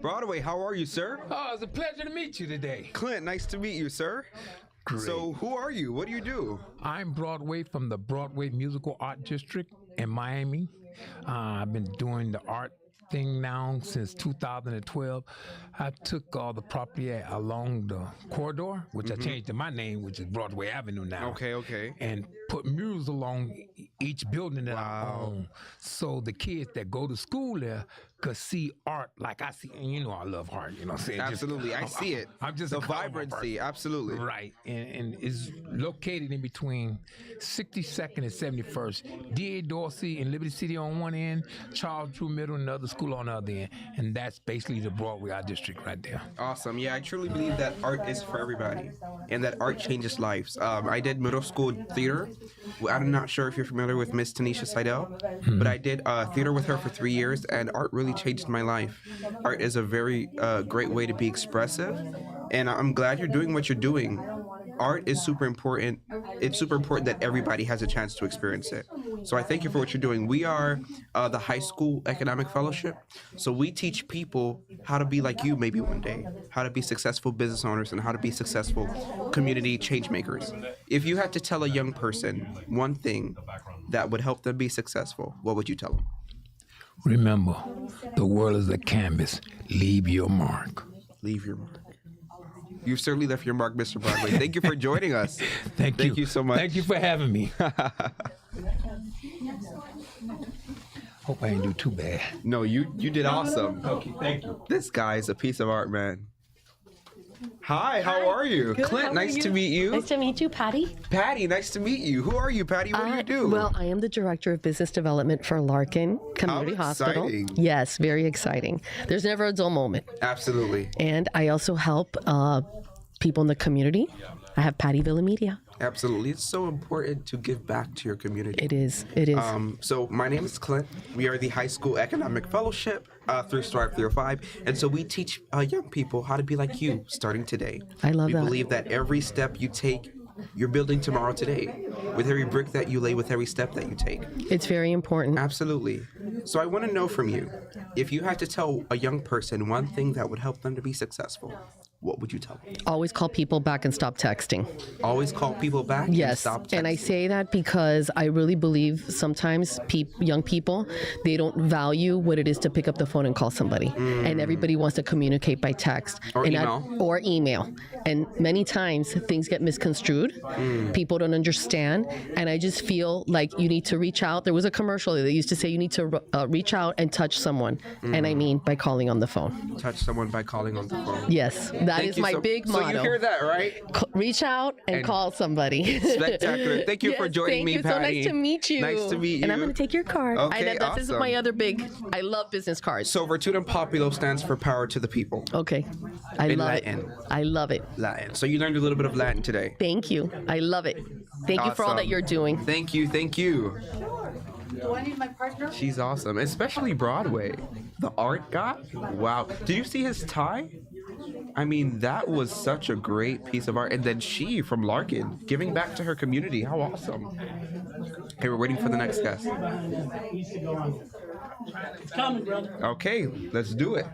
Broadway, how are you, sir? Oh, it's a pleasure to meet you today. Clint, nice to meet you, sir. Great. So, who are you? What do you do? I'm Broadway from the Broadway Musical Art District in Miami. I've been doing the art thing now since 2012. I took all the property along the corridor, which I changed to my name, which is Broadway Avenue now. Okay. And put murals along each building that I own, so the kids that go to school there could see art like I see. And you know I love art, you know what I'm saying? Absolutely, I see it. I'm just the a vibrancy, absolutely. Right, and it's located in between 62nd and 71st. D.A. Dorsey and Liberty City on one end, Charles Drew Middle and the other school on the other end. And that's basically the Broadway Art District right there. Awesome. Yeah, I truly believe that art is for everybody and that art changes lives. I did middle school theater. I'm not sure if you're familiar with Miss Tanisha Seidel, but I did theater with her for 3 years, and art really changed my life. Art is a very great way to be expressive, and I'm glad you're doing what you're doing. Art is super important. It's super important that everybody has a chance to experience it. So I thank you for what you're doing. We are the High School Economic Fellowship. So we teach people how to be like you maybe one day, how to be successful business owners and how to be successful community change makers. If you had to tell a young person one thing that would help them be successful, what would you tell them? Remember, the world is a canvas. Leave your mark. Leave your mark. You've certainly left your mark, Mr. Broadway. Thank you for joining us. Thank you. Thank you so much. Thank you for having me. Hope I didn't do too bad. No, you did awesome. Okay, thank you. This guy is a piece of art, man. Hi, how are you? Good, Clint, how are nice you? to meet you. Nice to meet you, Patty. Patty, nice to meet you. Who are you, Patty? What do you do? Well, I am the Director of Business Development for Larkin Community Hospital. Exciting. Yes, very exciting. There's never a dull moment. Absolutely. And I also help people in the community. I have Pattyville Media. Absolutely. It's so important to give back to your community. It is. It is. So my name is Clint. We are the High School Economic Fellowship through Strive305. And so we teach young people how to be like you starting today. I love that. We believe that every step you take, you're building tomorrow today. With every brick that you lay, with every step that you take. It's very important. Absolutely. So I want to know from you, if you had to tell a young person one thing that would help them to be successful, what would you tell them? Always call people back and stop texting. Always call people back and Yes, stop texting. and I say that because I really believe sometimes young people, they don't value what it is to pick up the phone and call somebody. And everybody wants to communicate by text. Or and email. Or email. And many times things get misconstrued. People don't understand. And I just feel like you need to reach out. There was a commercial that used to say you need to reach out and touch someone. And I mean by calling on the phone. Touch someone by calling on the phone. Yes, that is my big motto. So you hear that, right? Reach out and call somebody. Spectacular. Thank you for joining me, Thank you. Patty. So nice to meet you. Nice to meet you. And I'm going to take your card. Okay, This is awesome. my other big, I love business cards. So Virtutum Populo stands for power to the people. Okay. I In love Latin. it. I love it. Latin. So you learned a little bit of Latin today. Thank you. I love it. Thank you for all Awesome. that you're doing. Thank you. Thank you. Do I need my partner? She's awesome. Especially Broadway. The art guy. Wow. Did you see his tie? I mean, that was such a great piece of art. And then she from Larkin giving back to her community. How awesome. Okay, we're waiting for the next guest. It's coming, brother. Okay, let's do it.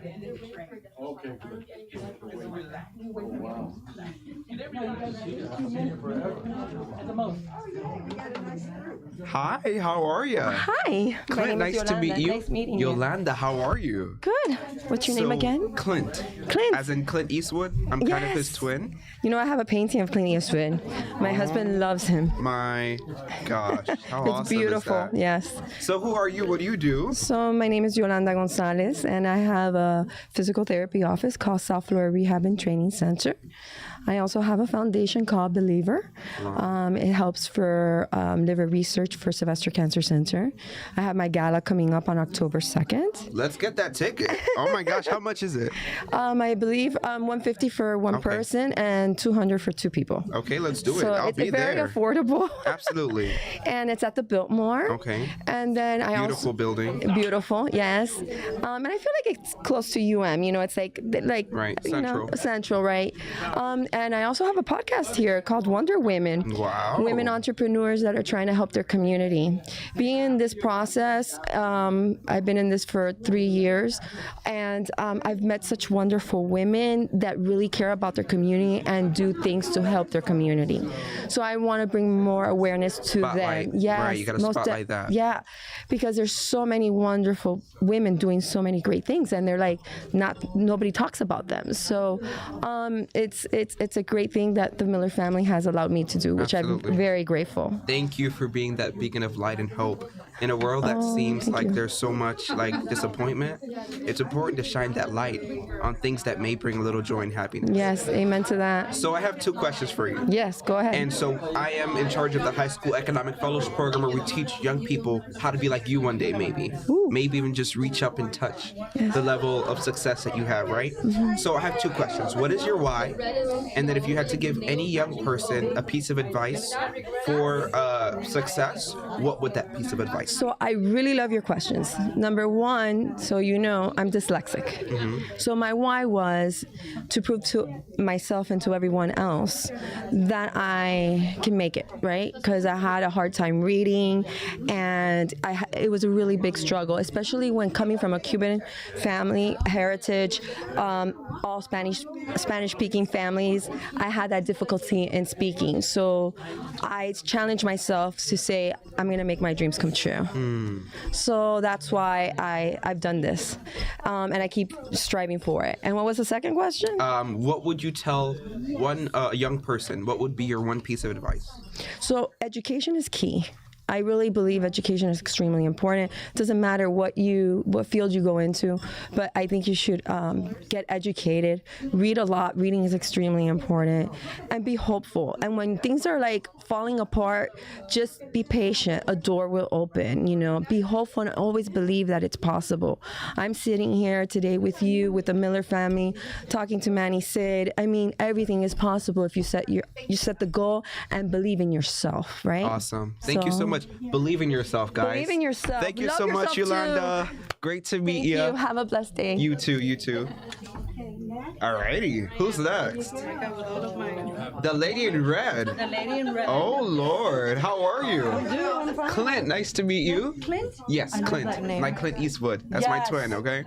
Hi, how are you? Hi. Clint, nice to meet you. Nice meeting you. Yolanda, how are you? Good. What's your name So, again? Clint. Clint. As in Clint Eastwood. I'm kind of his Yes. twin. You know, I have a painting of Clint Eastwood. My husband loves him. My gosh, how It's awesome beautiful. is that? Yes. So who are you? What do you do? So my name is Yolanda Gonzalez, and I have a physical therapy office called South Florida Rehab and Training Center. I also have a foundation called Believer. It helps for liver research for Sylvester Cancer Center. I have my gala coming up on October 2nd. Let's get that ticket. Oh my gosh, how much is it? I believe $150 for one Okay. person and $200 for two people. Okay, let's do it. So I'll it's be very there. affordable. Absolutely. And it's at the Biltmore. Okay. And then I Beautiful also building. beautiful, yes. And I feel like it's close to UM. You know, it's like Right, you know, central. central, right? And I also have a podcast here called Wonder Women. Wow. Women entrepreneurs that are trying to help their community. Being in this process, I've been in this for 3 years, and I've met such wonderful women that really care about their community and do things to help their community. So I want to bring more awareness to Spotlight. them. Yes, Right, you gotta spotlight that. Yeah, because there's so many wonderful women doing so many great things, and they're like nobody talks about them. So it's a great thing that the Miller family has allowed me to do, which Absolutely. I'm very grateful. Thank you for being that beacon of light and hope. In a world that seems thank like you. there's so much like disappointment, it's important to shine that light on things that may bring a little joy and happiness. Yes, amen to that. So I have 2 questions for you. Yes, go ahead. And so I am in charge of the high school economic fellows program where we teach young people how to be like you one day, maybe. Maybe even just reach up and touch the level of success that you have, right? So I have 2 questions. What is your why? And then if you had to give any young person a piece of advice for success, what would that piece of advice? So I really love your questions. Number one, so you know, I'm dyslexic. So my why was to prove to myself and to everyone else that I can make it, right? Because I had a hard time reading, and it was a really big struggle, especially when coming from a Cuban family heritage, all Spanish-speaking families. I had that difficulty in speaking. So I challenged myself to say, I'm going to make my dreams come true. So that's why I've done this, and I keep striving for it. And what was the second question? What would you tell one young person? What would be your one piece of advice? So education is key. I really believe education is extremely important. It doesn't matter what field you go into, but I think you should get educated, read a lot. Reading is extremely important, and be hopeful. And when things are like falling apart, just be patient. A door will open, you know. Be hopeful and always believe that it's possible. I'm sitting here today with you, with the Miller family, talking to Manny Sid. I mean, everything is possible if you set the goal and believe in yourself, right? Awesome. Thank you so much. Believe in yourself, guys. Believe in yourself. Thank you Love so much, yourself, Yolanda. Great to meet Thank you. Have a blessed day. You too, you too. Alrighty, who's next? The lady in red. The lady in red. Oh Lord, how are you? Clint, nice to meet you. Clint? Yes, Clint. that name. Like Clint Eastwood. That's my Yes. twin, okay?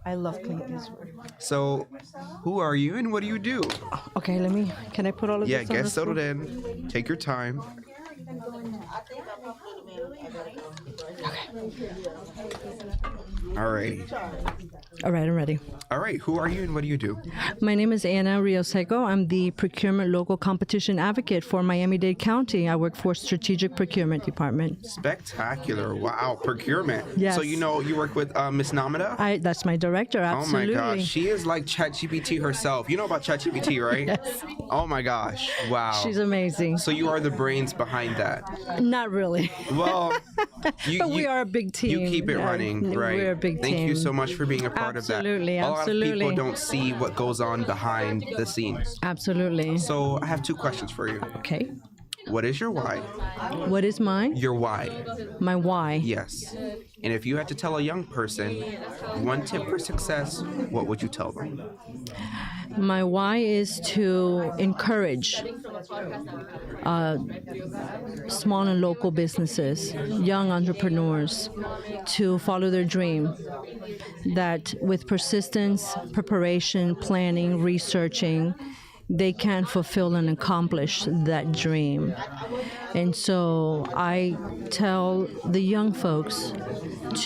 I love Clint Eastwood. So, who are you and what do you do? Okay, can I put all of Yeah, this on get the settled screen? in. Take your time. Alrighty. All right, I'm ready. All right, who are you and what do you do? My name is Ana Rioseco. I'm the Procurement Local Competition Advocate for Miami-Dade County. I work for Strategic Procurement Department. Spectacular. Wow, procurement. Yes. So you work with Miss Namada? That's my director, absolutely. Oh my gosh, she is like ChatGPT herself. You know about ChatGPT, right? Yes. Oh my gosh, wow. She's amazing. So you are the brains behind that. Not really. Well, But we are a big team. You keep it Yeah, running, right? we're a big Thank you team. so much for being a part of that. Absolutely, A lot of absolutely. people don't see what goes on behind the scenes. Absolutely. So I have 2 questions for you. Okay. What is your why? What is mine? Your why. My why. Yes. And if you had to tell a young person one tip for success, what would you tell them? My why is to encourage small and local businesses, young entrepreneurs, to follow their dream. That with persistence, preparation, planning, researching, they can fulfill and accomplish that dream. And so I tell the young folks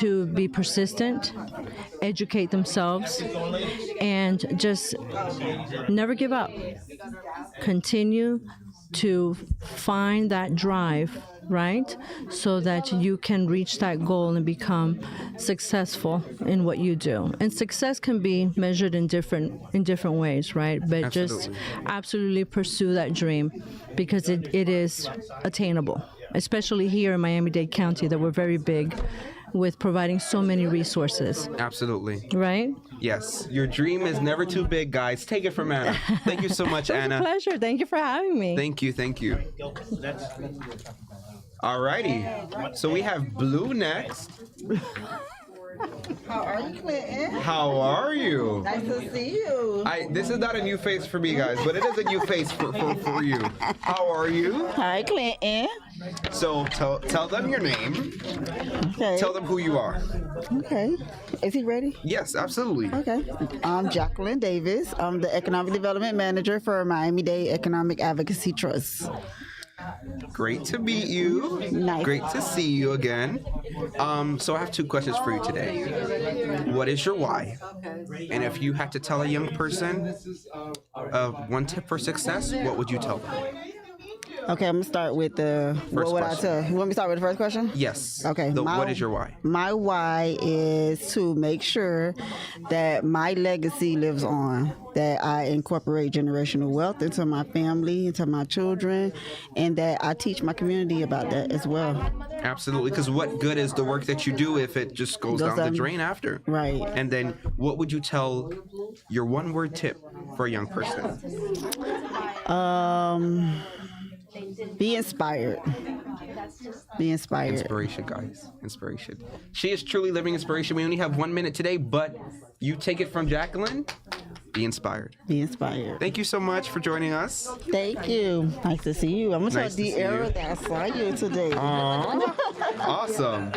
to be persistent, educate themselves, and just never give up. Continue to find that drive, right? So that you can reach that goal and become successful in what you do. And success can be measured in different ways, right? But just absolutely pursue that dream because it is attainable, especially here in Miami-Dade County that we're very big with providing so many resources, Absolutely. right? Yes. Your dream is never too big, guys. Take it from Anna. Thank you so much, It was a Anna. pleasure. Thank you for having me. Thank you. Thank you. Alrighty. So we have Blue next. How are you, Clinton? How are you? Nice to see you. This is not a new face for me, guys, but it is a new face for you. How are you? Hi, Clinton. So tell them your name. Okay. Tell them who you are. Okay. Is he ready? Yes, absolutely. Okay. I'm Jacqueline Davis. I'm the Economic Development Manager for Miami-Dade Economic Advocacy Trust. Great to meet you. Nice. Great to see you again. So I have two questions for you today. What is your why? And if you had to tell a young person one tip for success, what would you tell them? Okay, I'm gonna start with the First what would question. I tell? You want me to start with the first question? Yes. Okay. What is your why? My why is to make sure that my legacy lives on, that I incorporate generational wealth into my family, into my children, and that I teach my community about that as well. Absolutely, because what good is the work that you do if it just goes down the drain after? Right. And then what would you tell your one-word tip for a young person? Be inspired. Be inspired. Inspiration, guys. Inspiration. She is truly living inspiration. We only have 1 minute today, but you take it from Jacqueline. Be inspired. Be inspired. Thank you so much for joining us. Thank you. Nice to see you. I'm gonna Nice tell to the see era you. that I saw you today. Awesome.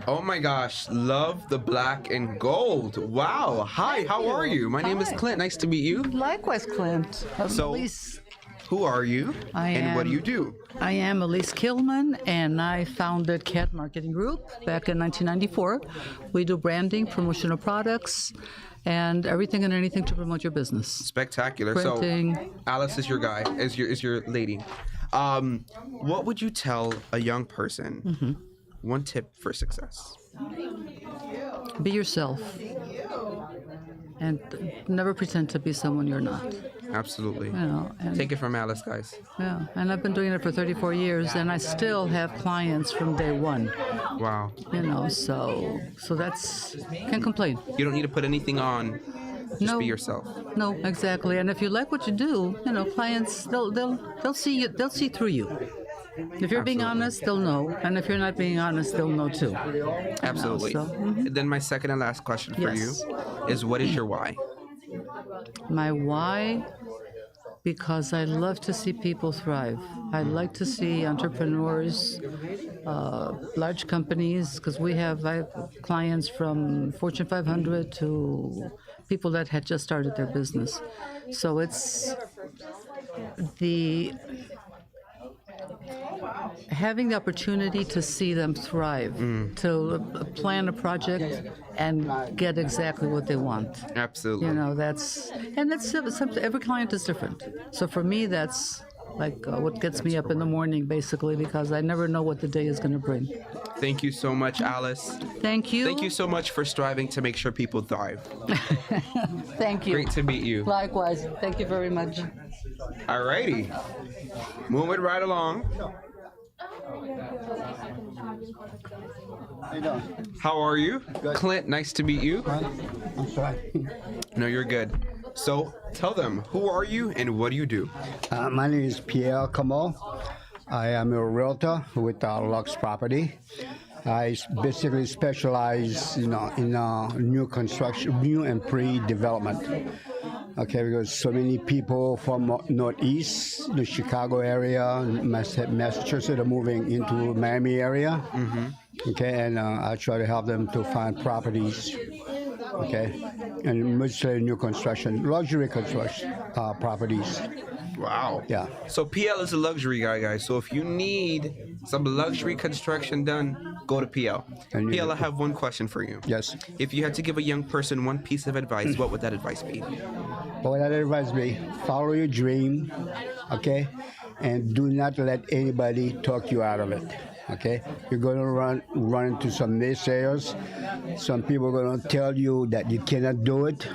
Oh my gosh, love the black and gold. Wow. Hi, how are you? My name is Clint. Nice to meet you. Likewise, Clint. So, Elise, who are you? And what do am- you do? I am Elise Killman, and I founded CAT Marketing Group back in 1994. We do branding, promotional products, and everything and anything to promote your business. Spectacular. Printing. So, Alice is your guy, is your lady. What would you tell a young person? One tip for success. Be yourself, and never pretend to be someone you're not. Absolutely. You know, and, Take it from Alice, guys. yeah, and I've been doing it for 34 years, and I still have clients from day one. Wow. You know, so that's can't complain. You don't need to put anything on. Just No. be yourself. No, exactly. And if you like what you do, you know, clients they'll see you. They'll see through you. If you're being Absolutely. honest, they'll know, and if you're not being honest, they'll know too. Absolutely. so, Then my second and last question for Yes. you is, what is your why? My why? Because I love to see people thrive. I like to see entrepreneurs, large companies, because I have clients from Fortune 500 to people that had just started their business. So it's having the opportunity to see them thrive, to plan a project and get exactly what they want. Absolutely. You know, that's every client is different. So for me, that's like what gets me up in the morning, basically, because I never know what the day is going to bring. Thank you so much, Alice. Thank you. Thank you so much for striving to make sure people thrive. Thank you. Great to meet you. Likewise. Thank you very much. Alrighty. Moving right along. How are you? Clint, nice to meet you. I'm sorry. No, you're good. So tell them, who are you and what do you do? My name is Pierre Kamal. I am a realtor with Lux Property. I basically specialize, in new construction, new and pre-development. Okay, because so many people from Northeast, the Chicago area, Massachusetts are moving into Miami area. Okay, and I try to help them to find properties. Okay, and mostly new construction, luxury construction properties. Wow. Yeah. So PL is a luxury guy, guys. So if you need some luxury construction done, go to PL. And you- PL, I have one question for you. Yes. If you had to give a young person one piece of advice, what would that advice be? What I advise me, follow your dream, okay? And do not let anybody talk you out of it, okay? You're gonna run into some naysayers. Some people are gonna tell you that you cannot do it.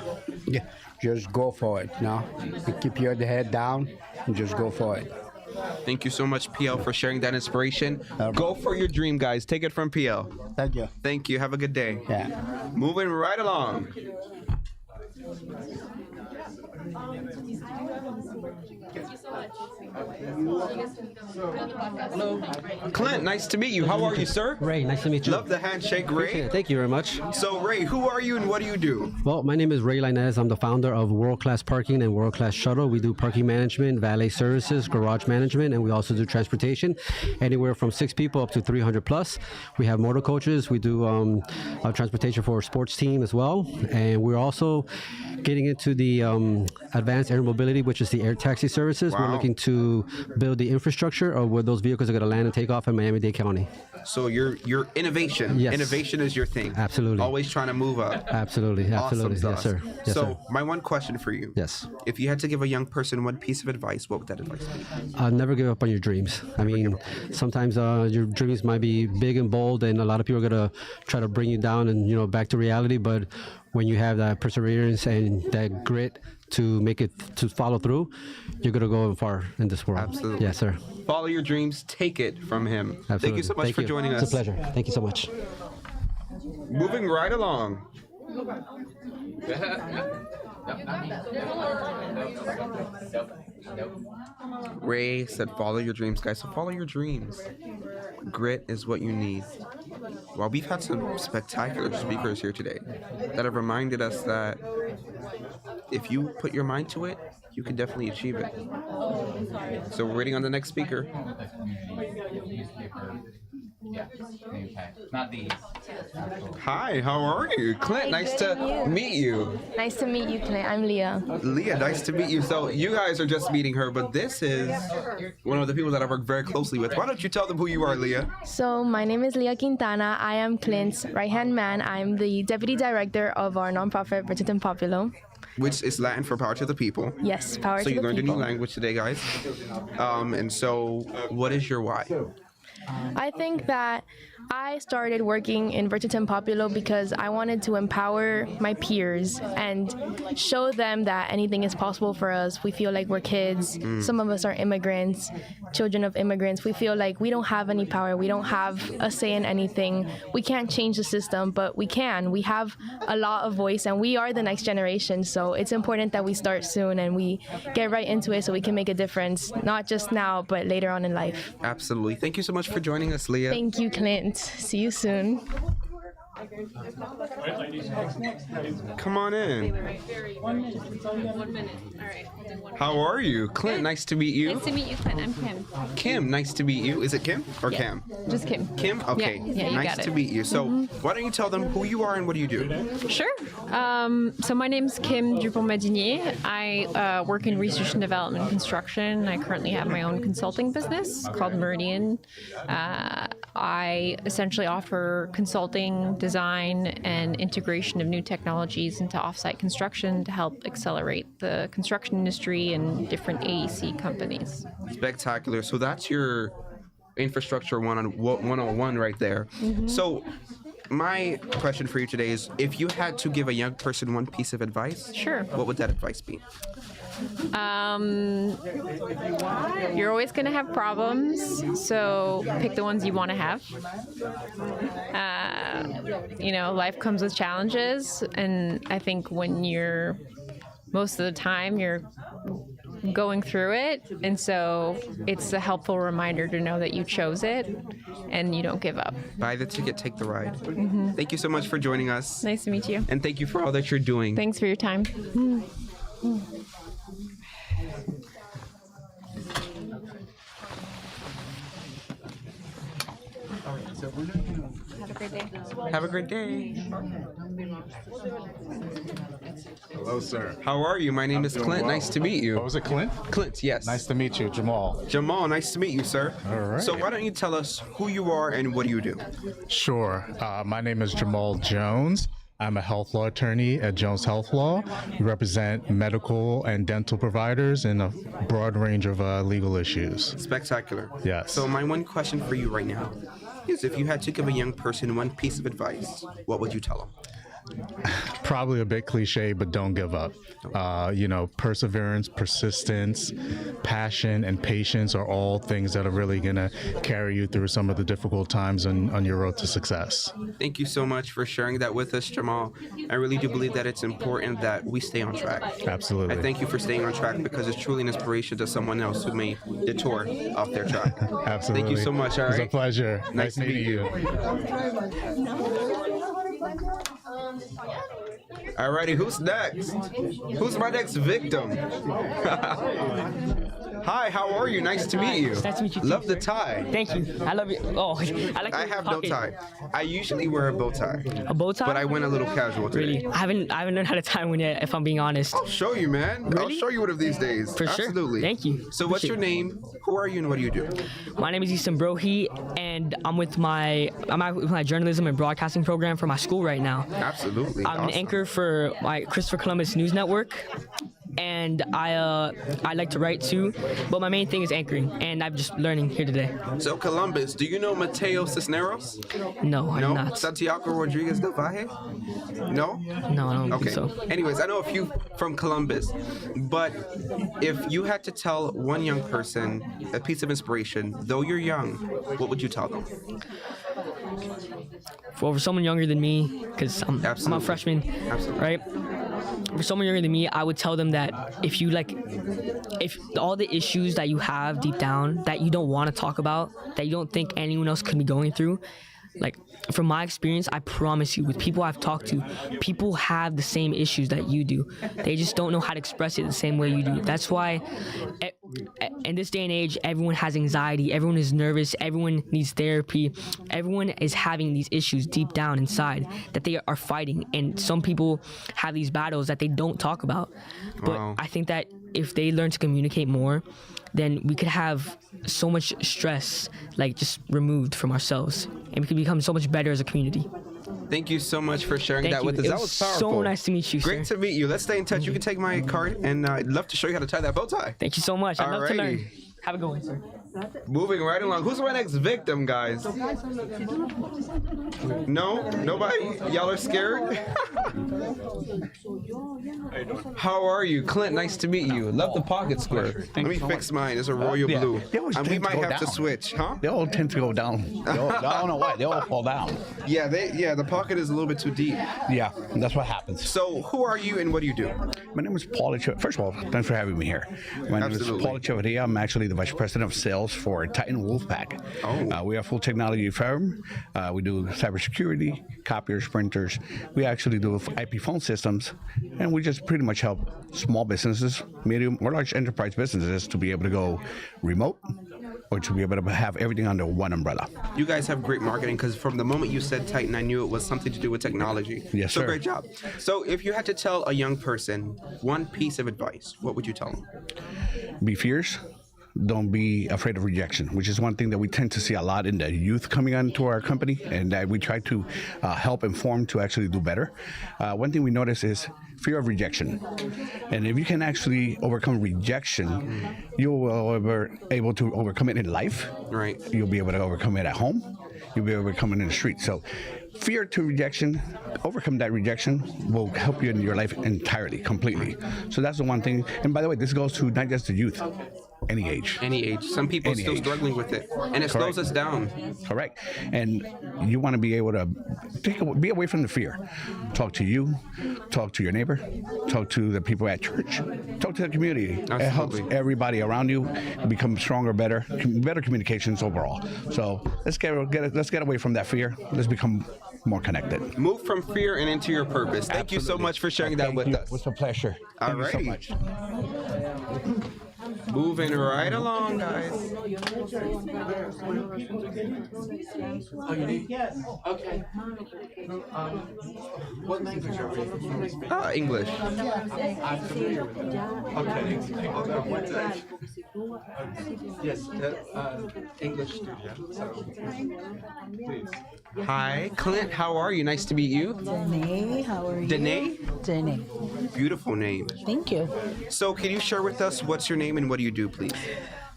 Yeah, just go for it, no? And keep your head down and just go for it. Thank you so much, PL, for sharing that inspiration. Go for your dream, guys. Take it from PL. Thank you. Thank you. Have a good day. Yeah. Moving right along. Clint, nice to meet you. How are you, sir? Ray, nice to meet you. Love the handshake, Ray. Thank you very much. So, Ray, who are you and what do you do? Well, my name is Ray Linez. I'm the founder of World Class Parking and World Class Shuttle. We do parking management, valet services, garage management, and we also do transportation, anywhere from 6 people up to 300 plus. We have motor coaches. We do transportation for a sports team as well. And we're also getting into the advanced air mobility, which is the air taxi services. Wow. We're looking to build the infrastructure of where those vehicles are going to land and take off in Miami-Dade County. So your innovation. Yes. Innovation is your thing. Absolutely. Always trying to move up. Absolutely. Awesome Absolutely. Yes, sauce. sir. Yes, So sir. my one question for you. Yes. If you had to give a young person one piece of advice, what would that advice be? Never give up on your dreams. I mean, sometimes your dreams might be big and bold, and a lot of people are gonna try to bring you down and back to reality. But when you have that perseverance and that grit to make it to follow through, you're gonna go far in this world. Absolutely. Yes, sir. Follow your dreams. Take it from him. Absolutely. Thank you so much Thank for you. joining us. It's a pleasure. Thank you so much. Moving right along. Ray said, follow your dreams, guys. So follow your dreams. Grit is what you need. Well, we've had some spectacular speakers here today that have reminded us that if you put your mind to it, you can definitely achieve it. So we're waiting on the next speaker. Not these. Hi, how are you? Clint, nice to meet you. Nice to meet you, Clint. I'm Leah. Leah, nice to meet you. So you guys are just meeting her, but this is one of the people that I work very closely with. Why don't you tell them who you are, Leah? So my name is Leah Quintana. I am Clint's right-hand man. I'm the deputy director of our nonprofit, Bridgerton Populo. Which is Latin for power to the people. Yes, power to the people. So you learned a new people. language today, guys. And so what is your why? I think that I started working in Bridgerton Populo because I wanted to empower my peers and show them that anything is possible for us. We feel like we're kids. Some of us are immigrants, children of immigrants. We feel like we don't have any power. We don't have a say in anything. We can't change the system, but we can. We have a lot of voice, and we are the next generation. So it's important that we start soon and we get right into it so we can make a difference, not just now, but later on in life. Absolutely. Thank you so much for joining us, Leah. Thank you, Clint. See you soon. Come on in. 1 minute. All right. How are you? Clint, nice to meet you. Nice to meet you, Clint. I'm Kim. Kim, nice to meet you. Is it Kim or Yeah. Cam? Just Kim. Kim? Okay. Yeah, you nice got it. to meet you. So why don't you tell them who you are and what do you do? Sure. So my name's Kim Dupont-Madinier. I work in research and development and construction. I currently have my own consulting business called Meridian. I essentially offer consulting, design, and integration of new technologies into offsite construction to help accelerate the construction industry and different AEC companies. Spectacular. So that's your infrastructure 101 right there. So my question for you today is, if you had to give a young person one piece of advice, Sure. what would that advice be? You're always going to have problems, so pick the ones you want to have. Life comes with challenges, and I think when most of the time you're going through it, and so it's a helpful reminder to know that you chose it and you don't give up. Buy the ticket, take the ride. Thank you so much for joining us. Nice to meet you. And thank you for all that you're doing. Thanks for your time. Have a great day. Have a great day. Hello, sir. How are you? My name is Clint. well. Nice to meet you. What was it, Clint? Clint, yes. Nice to meet you, Jamal. Jamal, nice to meet you, sir. All right. So why don't you tell us who you are and what do you do? Sure. My name is Jamal Jones. I'm a health law attorney at Jones Health Law. We represent medical and dental providers in a broad range of legal issues. Spectacular. Yes. So my one question for you right now is, if you had to give a young person one piece of advice, what would you tell them? Probably a bit cliche, but don't give up. Perseverance, persistence, passion, and patience are all things that are really going to carry you through some of the difficult times on your road to success. Thank you so much for sharing that with us, Jamal. I really do believe that it's important that we stay on track. Absolutely. I thank you for staying on track because it's truly an inspiration to someone else who may detour off their track. Absolutely. Thank you so much. All right. It's a pleasure. Nice to meet you. Alrighty, who's next? Who's my next victim? Hi, how are you? Nice to meet you. Nice to meet you too. Love the tie. Thank you. I love you. Oh, I have no tie. I usually wear a bow tie. A bow tie? But I went a little casual today. Really? I haven't learned how to tie one yet, if I'm being honest. I'll show you, man. Really? I'll show you one of these days. For sure. Absolutely. Thank you. So what's your name? Who are you and what do you do? My name is Easton Brohi, and I'm with my journalism and broadcasting program for my school right now. Absolutely. I'm an anchor for my Christopher Columbus News Network. And I like to write too, but my main thing is anchoring, and I'm just learning here today. So Columbus, do you know Mateo Cisneros? No, I do not. Santiago Rodriguez del Valle? No? No, I don't Okay. think so. Anyways, I know a few from Columbus, but if you had to tell one young person a piece of inspiration, though you're young, what would you tell them? For someone younger than me, because I'm a freshman, right? For someone younger than me, I would tell them that if all the issues that you have deep down that you don't want to talk about, that you don't think anyone else could be going through, like from my experience, I promise you, with people I've talked to, people have the same issues that you do. They just don't know how to express it the same way you do. That's why in this day and age, everyone has anxiety, everyone is nervous, everyone needs therapy, everyone is having these issues deep down inside that they are fighting. And some people have these battles that they don't talk about. But Wow. I think that if they learn to communicate more, then we could have so much stress just removed from ourselves, and we could become so much better as a community. Thank you so much for sharing Thank that you. with us. It That was was powerful. so nice to meet you, Great sir. to meet you. Let's stay in touch. You can take my card, and I'd love to show you how to tie that bow tie. Thank you so much. I'd love to learn. Alrighty. Have a good one, sir. Moving right along. Who's my next victim, guys? No? Nobody? Y'all are scared? How are you? Clint, nice to meet you. Love the pocket square. Let me fix mine. It's a royal blue. And we might have to switch, huh? They all tend to go down. I don't know why. They all fall down. Yeah, the pocket is a little bit too deep. Yeah, that's what happens. So who are you and what do you do? My name is Paul Echeverria. First of all, thanks for having me here. My name is Paul Echeverria. I'm actually the Vice President of Sales for Titan Wolfpack. We are a full technology firm. We do cybersecurity, copiers, printers. We actually do IP phone systems, and we just pretty much help small businesses, medium or large enterprise businesses to be able to go remote or to be able to have everything under one umbrella. You guys have great marketing because from the moment you said Titan, I knew it was something to do with technology. Yes, so sir. Great job. So if you had to tell a young person one piece of advice, what would you tell them? Be fierce. Don't be afraid of rejection, which is one thing that we tend to see a lot in the youth coming onto our company, and that we try to help inform to actually do better. One thing we notice is fear of rejection. And if you can actually overcome rejection, you'll be able to overcome it in life. Right. You'll be able to overcome it at home. You'll be able to overcome it in the street. So fear to rejection, overcome that rejection will help you in your life entirely, completely. So that's the one thing. And by the way, this goes to not just the youth. Any age. Any age. Some people are still struggling with it, and it slows us down. Correct. And you want to be able to be away from the fear. Talk to you, talk to your neighbor, talk to the people at church, talk to the community. Absolutely. It helps everybody around you become stronger, better communications overall. So let's get away from that fear. Let's become more connected. Move from fear and into your purpose. Thank you so much for sharing that with us. It was a pleasure. Thank you so much. Moving right along, guys. Yes. Okay. What language are we? English. I'm familiar with it. Okay. Yes. English student. So, please. Hi, Clint. How are you? Nice to meet you. Danae, how are you? Danae? Danae. Beautiful name. Thank you. So, can you share with us what's your name and what do you do, please?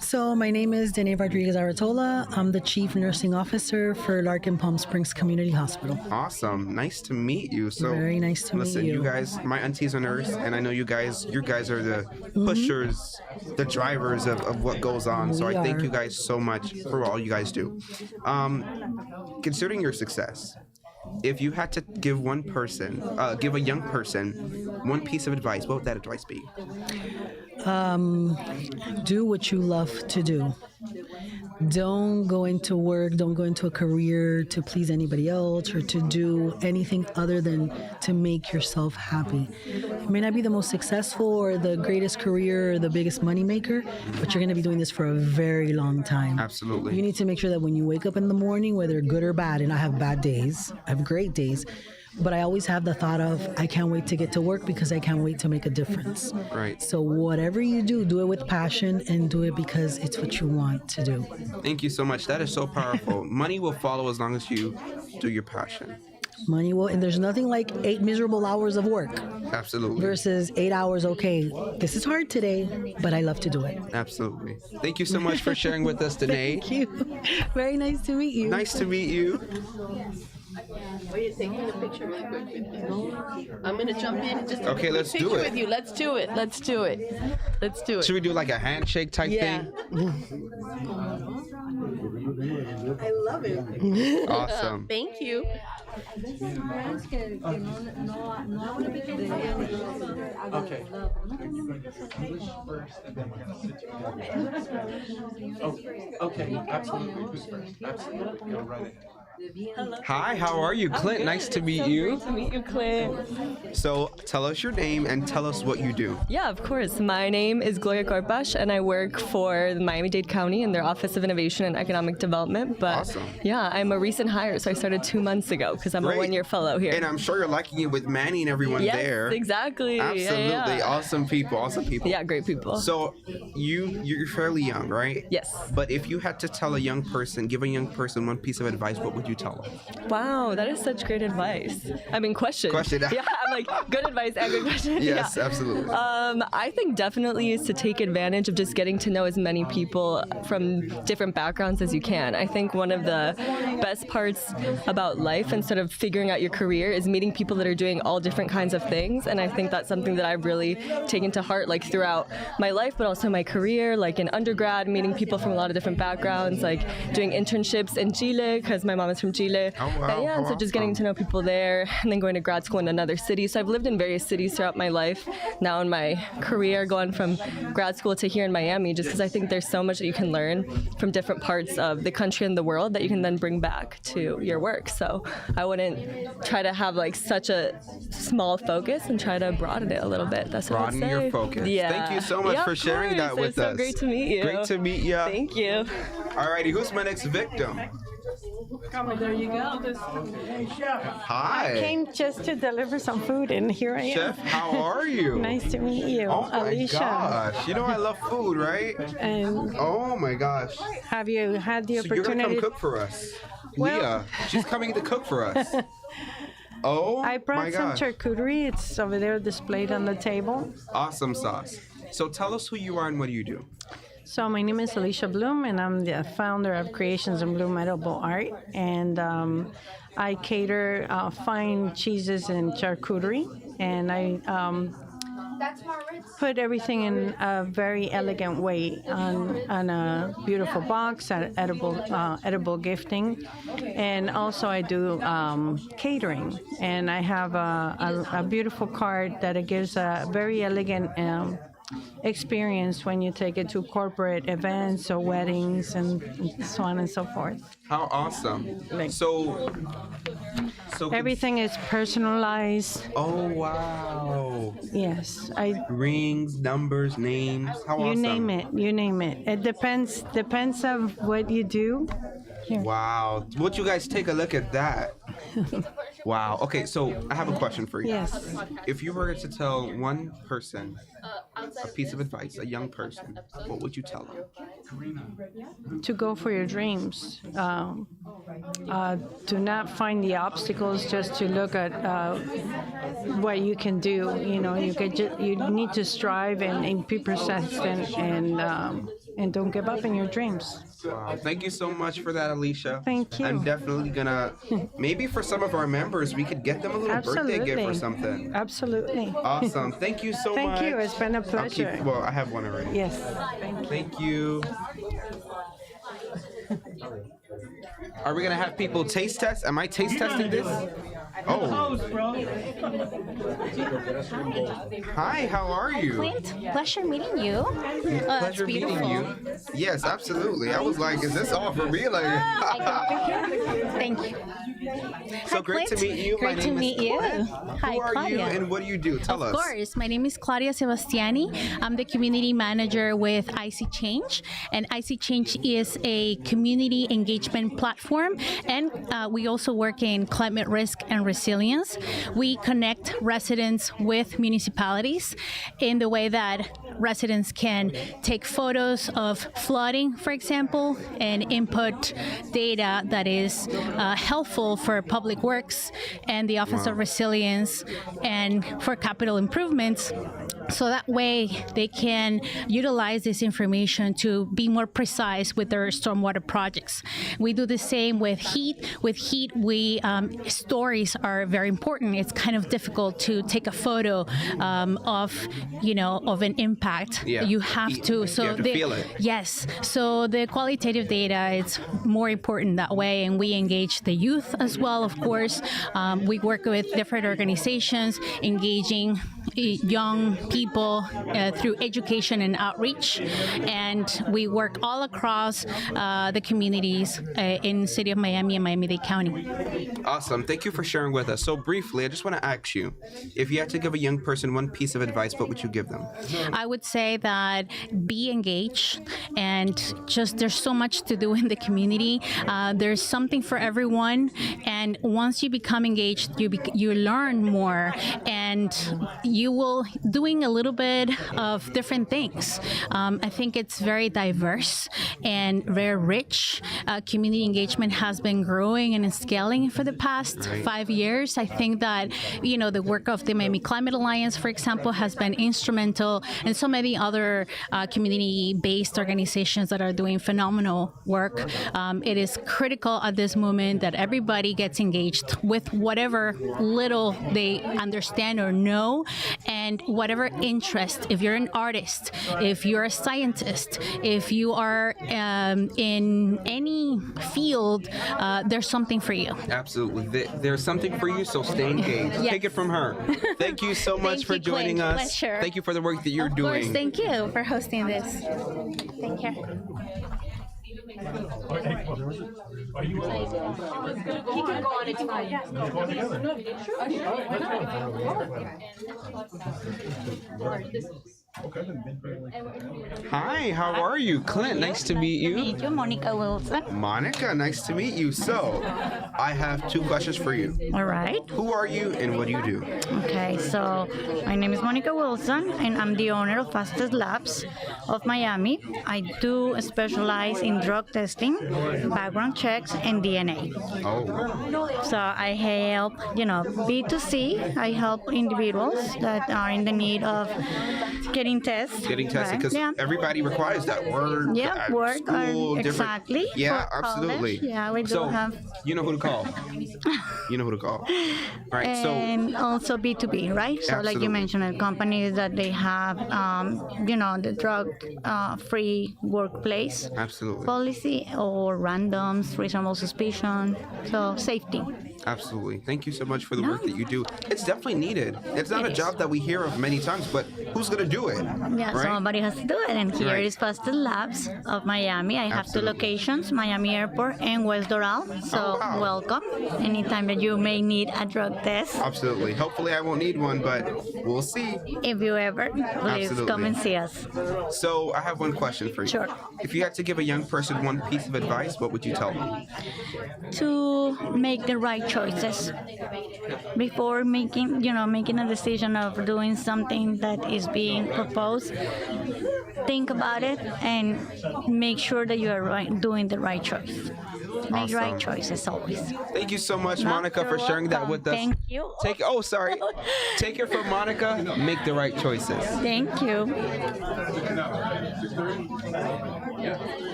So my name is Dene Rodriguez Aratola. I'm the Chief Nursing Officer for Larkin Palm Springs Community Hospital. Awesome. Nice to meet you. So Very nice to meet listen, you. you guys, my auntie's a nurse, and I know you guys are the pushers, the drivers of what goes on. So We I thank are. you guys so much for all you guys do. Considering your success, if you had to give give a young person one piece of advice, what would that advice be? Do what you love to do. Don't go into work, don't go into a career to please anybody else or to do anything other than to make yourself happy. It may not be the most successful or the greatest career or the biggest money maker, but you're going to be doing this for a very long time. Absolutely. You need to make sure that when you wake up in the morning, whether good or bad, and I have bad days, I have great days, but I always have the thought of, I can't wait to get to work because I can't wait to make a difference. Right. So whatever you do, do it with passion and do it because it's what you want to do. Thank you so much. That is so powerful. Money will follow as long as you do your passion. Money will, and there's nothing like 8 miserable hours of work Absolutely. versus 8 hours, okay, this is hard today, but I love to do it. Absolutely. Thank you so much for sharing with us today. Thank you. Very nice to meet you. Nice to meet you. Are you taking a picture really quick with you? I'm gonna jump in and just take Okay, a quick let's do picture it. with you. Let's do it. Let's do it. Let's do it. Should we do like a handshake type Yeah. thing? I love it. Awesome. Thank you. Okay. Okay, absolutely. Absolutely. Go right ahead. Hi, how are you? Clint, nice to meet you. Great to meet you, Clint. So tell us your name and tell us what you do. Yeah, of course. My name is Gloria Corpash, and I work for the Miami-Dade County in their Office of Innovation and Economic Development. But Awesome. yeah, I'm a recent hire, so I started 2 months ago because I'm Great. a one-year fellow here. And I'm sure you're liking it with Manny and everyone Yes, there. exactly. Yeah, Absolutely. yeah. Awesome people. Awesome people. Yeah, great people. So you're fairly young, right? Yes. But if you had to tell give a young person one piece of advice, what would you tell them? Wow, that is such great advice. I mean, question. Question. Yeah, I'm like, good advice and good question. Yes, Yeah. absolutely. I think definitely is to take advantage of just getting to know as many people from different backgrounds as you can. I think one of the best parts about life and sort of figuring out your career is meeting people that are doing all different kinds of things. And I think that's something that I've really taken to heart, like throughout my life, but also my career, like in undergrad, meeting people from a lot of different backgrounds, like doing internships in Chile, because my mom is from Chile. Oh, wow. And yeah, and so just getting to know people there, and then going to grad school in another city. So I've lived in various cities throughout my life. Now in my career, going from grad school to here in Miami, just because I think there's so much that you can learn from different parts of the country and the world that you can then bring back to your work. So I wouldn't try to have like such a small focus and try to broaden it a little bit. That's what I'd Broaden say. your focus. Yeah. Thank you so much Yeah, for of sharing that course. with It's us. so great to meet you. Great to meet you. Thank you. Alrighty, who's my next victim? There you go. Hi. I came just to deliver some food, and here I am. Chef, how are you? Nice to meet you, Oh my Alicia. gosh. You know I love food, right? And oh my gosh. have you had the So you're gonna opportunity? come cook for us. Well- Leah, she's coming to cook for us. Oh I my brought some gosh. charcuterie. It's over there displayed on the table. Awesome sauce. So tell us who you are and what do you do? So my name is Alicia Bloom, and I'm the founder of Creations in Bloom Edible Art. And I cater fine cheeses and charcuterie, and I put everything in a very elegant way on a beautiful box, edible gifting, and also I do catering. And I have a beautiful card that it gives a very elegant experience when you take it to corporate events or weddings and so on and so forth. How awesome. So Everything is personalized. Oh wow. Yes, rings, numbers, names. How you awesome. name it. You name it. It depends of what you do. Here. Wow. Would you guys take a look at that? Wow. Okay, so I have a question for you. Yes. If you were to tell one person a piece of advice, a young person, what would you tell them? To go for your dreams. Do not find the obstacles just to look at what you can do. You know, you need to strive and be persistent and don't give up in your dreams. Wow. Thank you so much for that, Alicia. Thank you. I'm definitely gonna, maybe for some of our members, we could get them a little birthday gift or something. Absolutely. Awesome. Thank you so much. Thank you. It's been a pleasure. Well, I have one already. Yes. Thank you. Are we gonna have people taste test? Am I taste testing this? Oh. Hi, how are you? Clint, pleasure meeting you. Pleasure meeting you. Yes, absolutely. I was like, is this all for me? Like, thank you. So Hi, great to Clint. meet you. Great My to name is meet you. Clint. Hi, Who are Claudia. you and what do you do? Tell us. Of course. My name is Claudia Sebastiani. I'm the community manager with IC Change. And IC Change is a community engagement platform. And we also work in climate risk and resilience. We connect residents with municipalities in the way that residents can take photos of flooding, for example, and input data that is helpful for public works and the Office of Resilience and for capital improvements. So that way they can utilize this information to be more precise with their stormwater projects. We do the same with heat. With heat, stories are very important. It's kind of difficult to take a photo of an impact. Yeah. You have to. So you have to feel it. Yes. So the qualitative data is more important that way, and we engage the youth as well. Of course, we work with different organizations engaging young people through education and outreach, and we work all across the communities in the city of Miami and Miami-Dade County. Awesome. Thank you for sharing with us. So briefly, I just want to ask you, if you had to give a young person one piece of advice, what would you give them? I would say that be engaged, and just there's so much to do in the community. There's something for everyone, and once you become engaged, you learn more, and you will doing a little bit of different things. I think it's very diverse and very rich. Community engagement has been growing and scaling for the past 5 years. I think that, the work of the Miami Climate Alliance, for example, has been instrumental, and so many other community-based organizations that are doing phenomenal work. It is critical at this moment that everybody gets engaged with whatever little they understand or know, and whatever interest. If you're an artist, if you're a scientist, if you are in any field, there's something for you. Absolutely. There's something for you, so stay engaged. Yes. Take it from her. Thank you so much for joining Clint. us. Pleasure. Thank you for the work that you're Of doing. course, thank you for hosting this. Take care. He can go on, it's fine. Hi, how are you? Clint, nice to meet you. Meet you, Monica Wilson. Monica, nice to meet you. So, I have 2 questions for you. All right. Who are you and what do you do? Okay, so my name is Monica Wilson, and I'm the owner of Fastest Labs of Miami. I do specialize in drug testing, background checks, and DNA. Oh. So I help, B2C. I help individuals that are in the need of getting tested. Getting tested, because everybody requires that word. Yeah, at work. School, Exactly. Yeah, for absolutely. college. Yeah, we do So, have. you know who to call. You know who to call. Right, And also B2B, right? So like Absolutely. you mentioned, companies that they have, the drug-free workplace Absolutely. policy, or randoms, reasonable suspicion, so safety. Absolutely. Thank you so much for the work that you do. It's definitely needed. It's not a job that we hear of many times, but who's going to do it? Yeah, right? somebody has to do it, and here is Fastest Labs of Miami. I have 2 locations, Miami Airport and West Doral, so welcome anytime that you may need a drug test. Absolutely. Hopefully I won't need one, but we'll see. If you ever, please come and see us. So I have one question for you. Sure. If you had to give a young person one piece of advice, what would you tell them? To make the right choices before making a decision of doing something that is being proposed. Think about it and make sure that you are doing the right choice. Make right choices always. Thank you so much, Monica, for sharing that with us. Thank you. Take it from Monica. Make the right choices. Thank you.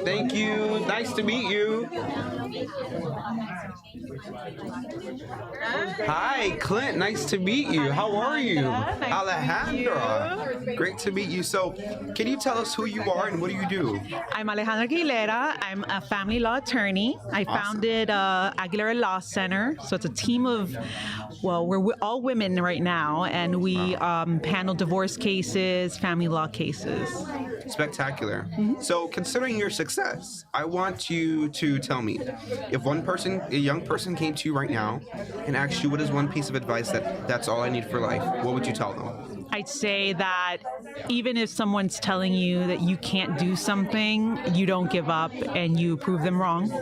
Thank you. Nice to meet you. Hi, Clint. Nice to meet you. How are you? Alejandra. Great to meet you. So, can you tell us who you are and what do you do? I'm Alejandra Aguilera. I'm a family law attorney. I founded Aguilera Law Center. So it's a team of, well, we're all women right now, and we handle divorce cases, family law cases. Spectacular. So, considering your success, I want you to tell me, if a young person came to you right now and asked you what is one piece of advice that's all I need for life, what would you tell them? I'd say that even if someone's telling you that you can't do something, you don't give up and you prove them wrong.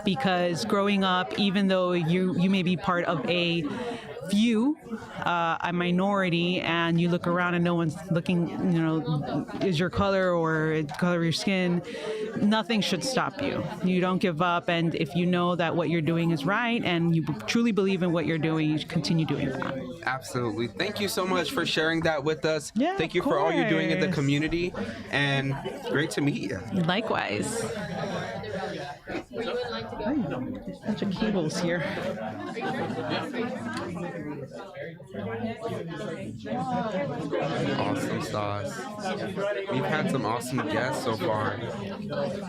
Because growing up, even though you may be part of a few, a minority, and you look around and no one's looking, is your color or the color of your skin, nothing should stop you. You don't give up, and if you know that what you're doing is right and you truly believe in what you're doing, you should continue doing that. Absolutely. Thank you so much for sharing that with us. Yeah, thank you for all you're doing in the community, and great to meet you. Likewise. Bunch of cables here. Awesome sauce. We've had some awesome guests so far.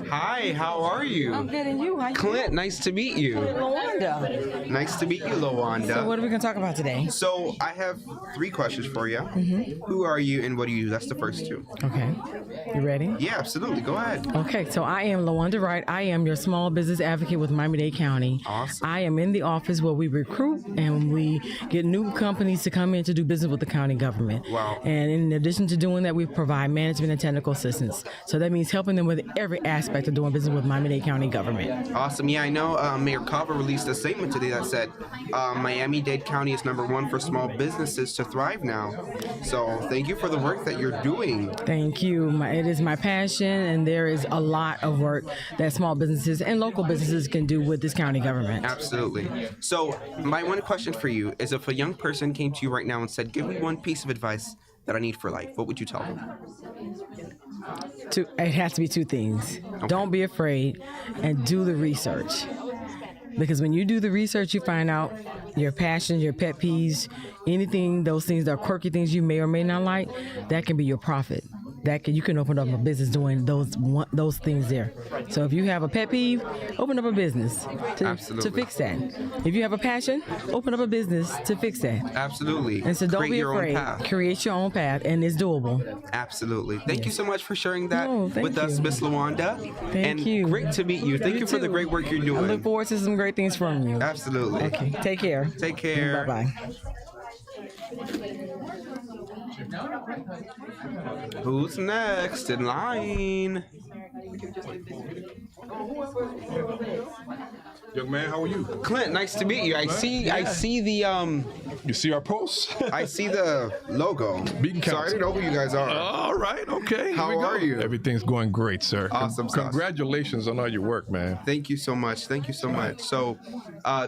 Hi, how are you? I'm good, and you? How you Clint, doing? nice to meet you. Lawanda. Nice to meet you, Lawanda. So what are we going to talk about today? So I have 3 questions for you. Who are you and what do you do? That's the first 2. Okay. You ready? Yeah, absolutely. Go ahead. Okay, so I am Lawanda Wright. I am your small business advocate with Miami-Dade County. Awesome. I am in the office where we recruit and we get new companies to come in to do business with the county government. Wow. And in addition to doing that, we provide management and technical assistance. So that means helping them with every aspect of doing business with Miami-Dade County government. Awesome. Yeah, I know Mayor Kava released a statement today that said Miami-Dade County is #1 for small businesses to thrive now. So thank you for the work that you're doing. Thank you. It is my passion, and there is a lot of work that small businesses and local businesses can do with this county government. Absolutely. So my one question for you is, if a young person came to you right now and said, give me one piece of advice that I need for life, what would you tell them? It has to be 2 things. Okay. Don't be afraid and do the research. Because when you do the research, you find out your passions, your pet peeves, anything, those things that are quirky things you may or may not like, that can be your profit. You can open up a business doing those things there. So if you have a pet peeve, open up a business to fix that. If you have a passion, open up a business to fix that. Absolutely. And so don't be afraid. Create your own path, and it's doable. Absolutely. Thank you so much for sharing that with you. us, Miss Lawanda. Thank you. Great to meet you. Thank you for the great work you're doing. I look forward to some great things from you. Absolutely. Okay. Take care. Take care. Bye-bye. Who's next in line? Young man, how are you? Clint, nice to meet you. I see the You see our posts? I see the logo. Beacon Council. Sorry, I didn't know who you guys are. All right, okay. How are you? Everything's going great, sir. Awesome. Congratulations on all your work, man. Thank you so much. Thank you so much. So,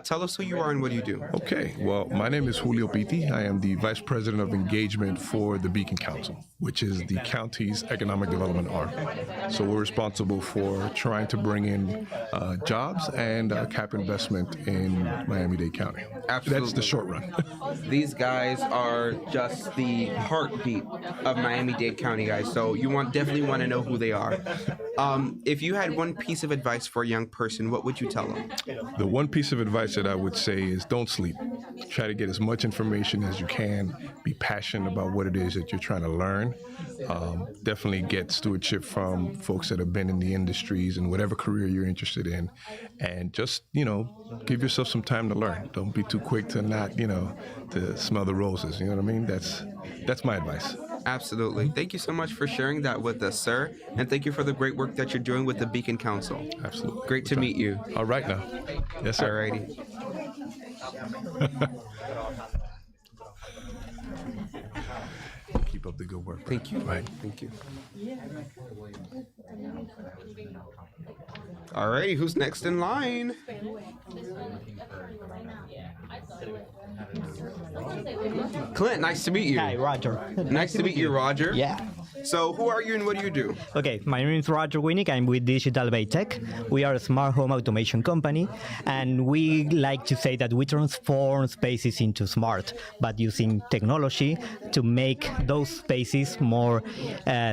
tell us who you are and what do you do? Okay. Well, my name is Julio Pitti. I am the Vice President of Engagement for the Beacon Council, which is the county's economic development arm. So we're responsible for trying to bring in jobs and cap investment in Miami-Dade County. Absolutely. That's the short run. These guys are just the heartbeat of Miami-Dade County, guys. So you definitely want to know who they are. If you had one piece of advice for a young person, what would you tell them? The one piece of advice that I would say is don't sleep. Try to get as much information as you can. Be passionate about what it is that you're trying to learn. Definitely get stewardship from folks that have been in the industries and whatever career you're interested in. And just, give yourself some time to learn. Don't be too quick to not, to smell the roses. You know what I mean? That's my advice. Absolutely. Thank you so much for sharing that with us, sir. And thank you for the great work that you're doing with the Beacon Council. Absolutely. Great to meet you. All right now. Yes, sir. Alrighty. Keep up the good work. Thank you. Right. Thank you. Alrighty, who's next in line? Clint, nice to meet you. Hi, Roger. Nice to meet you, Roger. Yeah. So who are you and what do you do? Okay, my name is Roger Winnick. I'm with Digital Bay Tech. We are a smart home automation company, and we like to say that we transform spaces into smart, but using technology to make those spaces more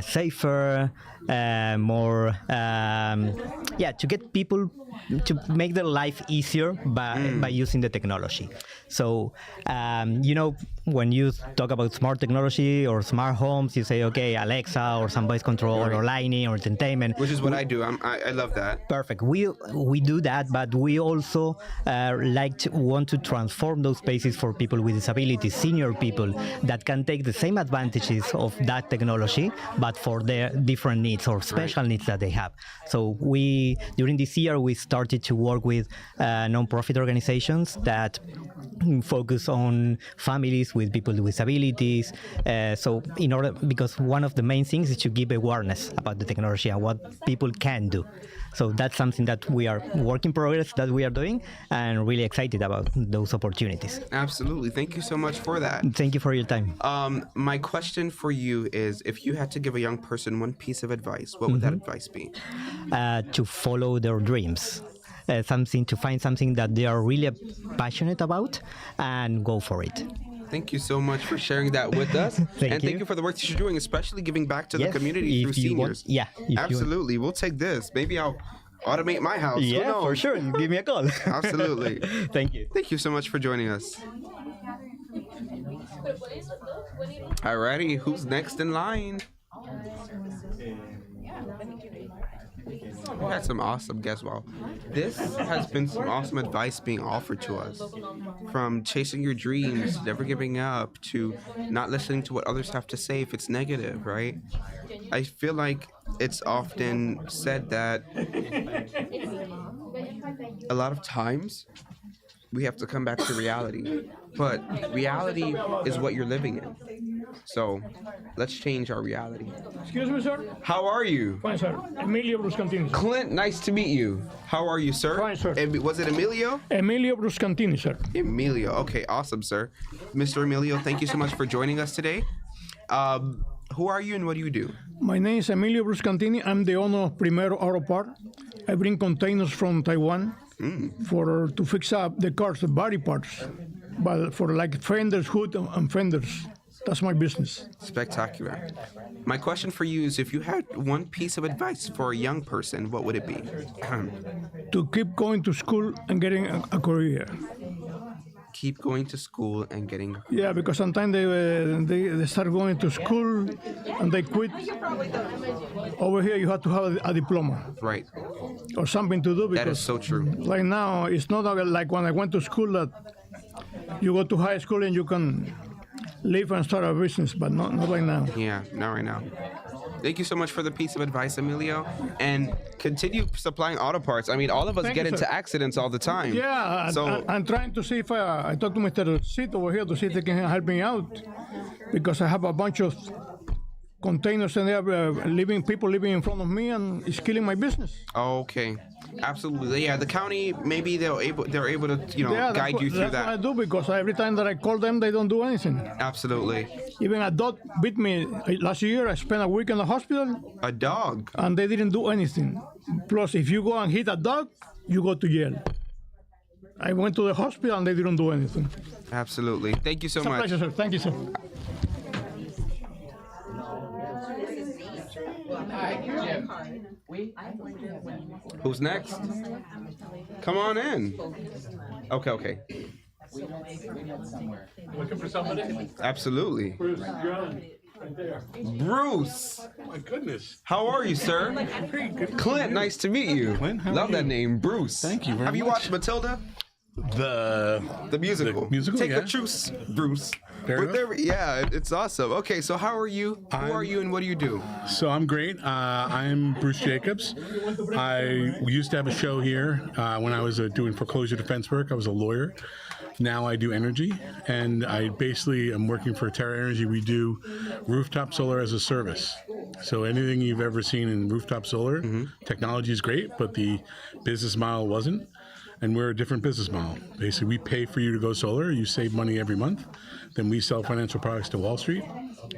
safer, to get people to make their life easier by using the technology. So, when you talk about smart technology or smart homes, you say, okay, Alexa or some voice control or lighting or entertainment. Which is what I do. I love that. Perfect. We do that, but we also want to transform those spaces for people with disabilities, senior people that can take the same advantages of that technology, but for their different needs or special needs that they have. So during this year, we started to work with non-profit organizations that focus on families with people with disabilities. Because one of the main things is to give awareness about the technology and what people can do. So that's something that we are work in progress that we are doing, and really excited about those opportunities. Absolutely. Thank you so much for that. Thank you for your time. My question for you is, if you had to give a young person one piece of advice, what would that advice be? To follow their dreams. To find something that they are really passionate about and go for it. Thank you so much for sharing that with us. Thank you for the work that you're doing, especially giving back to the community through seniors. Absolutely. We'll take this. Maybe I'll automate my house. Yeah, for sure. Give me a call. Absolutely. Thank you. Thank you so much for joining us. Alrighty, who's next in line? We had some awesome guests. Wow. This has been some awesome advice being offered to us. From chasing your dreams, never giving up, to not listening to what others have to say if it's negative, right? I feel like it's often said that a lot of times we have to come back to reality. But reality is what you're living in. So let's change our reality. Excuse me, sir. How are you? Fine, sir. Emilio Bruscantini. Clint, nice to meet you. How are you, sir? Fine, sir. Was it Emilio? Emilio Bruscantini, sir. Emilio. Okay, awesome, sir. Mr. Emilio, thank you so much for joining us today. Who are you and what do you do? My name is Emilio Bruscantini. I'm the owner of Primero Auto Part. I bring containers from Taiwan to fix up the cars, the body parts, but for like fenders, hood, and fenders. That's my business. Spectacular. My question for you is, if you had one piece of advice for a young person, what would it be? To keep going to school and getting a career. Keep going to school and getting... Yeah, because sometimes they start going to school and they quit. Over here, you have to have a diploma. Right. Or something to do. Because that is so true. Like now, it's not like when I went to school that you go to high school and you can live and start a business, but not like now. Yeah, not right now. Thank you so much for the piece of advice, Emilio, and continue supplying auto parts. I mean, all of us get into accidents all the time. Yeah, so I'm trying to see if I talk to Mr. Sid over here to see if they can help me out, because I have a bunch of containers and they have people living in front of me, and it's killing my business. Okay, absolutely. Yeah, the county, maybe they're able to guide you through that. That's what I do, because every time that I call them, they don't do anything. Absolutely. Even a dog bit me last year. I spent a week in the hospital. A dog? And they didn't do anything. Plus, if you go and hit a dog, you go to jail. I went to the hospital and they didn't do anything. Absolutely. Thank you so much. It's a pleasure, sir. Thank you, sir. Who's next? Come on in. Okay. Looking for somebody? Absolutely. Bruce, John. Right there. Bruce! Oh my goodness. How are you, sir? Pretty good. Clint, nice to meet you. Clint, how Love are that you? name, Bruce. Thank you very Have you much. watched Matilda? The musical. Take yeah. the truce, Bruce. Fair enough. Yeah, it's awesome. Okay, so how are you? Who are you and what do you do? So I'm great. I'm Bruce Jacobs. I used to have a show here when I was doing foreclosure defense work. I was a lawyer. Now I do energy, and I basically am working for Terra Energy. We do rooftop solar as a service. So anything you've ever seen in rooftop solar, technology is great, but the business model wasn't. and we're a different business model. Basically, we pay for you to go solar. You save money every month. Then we sell financial products to Wall Street,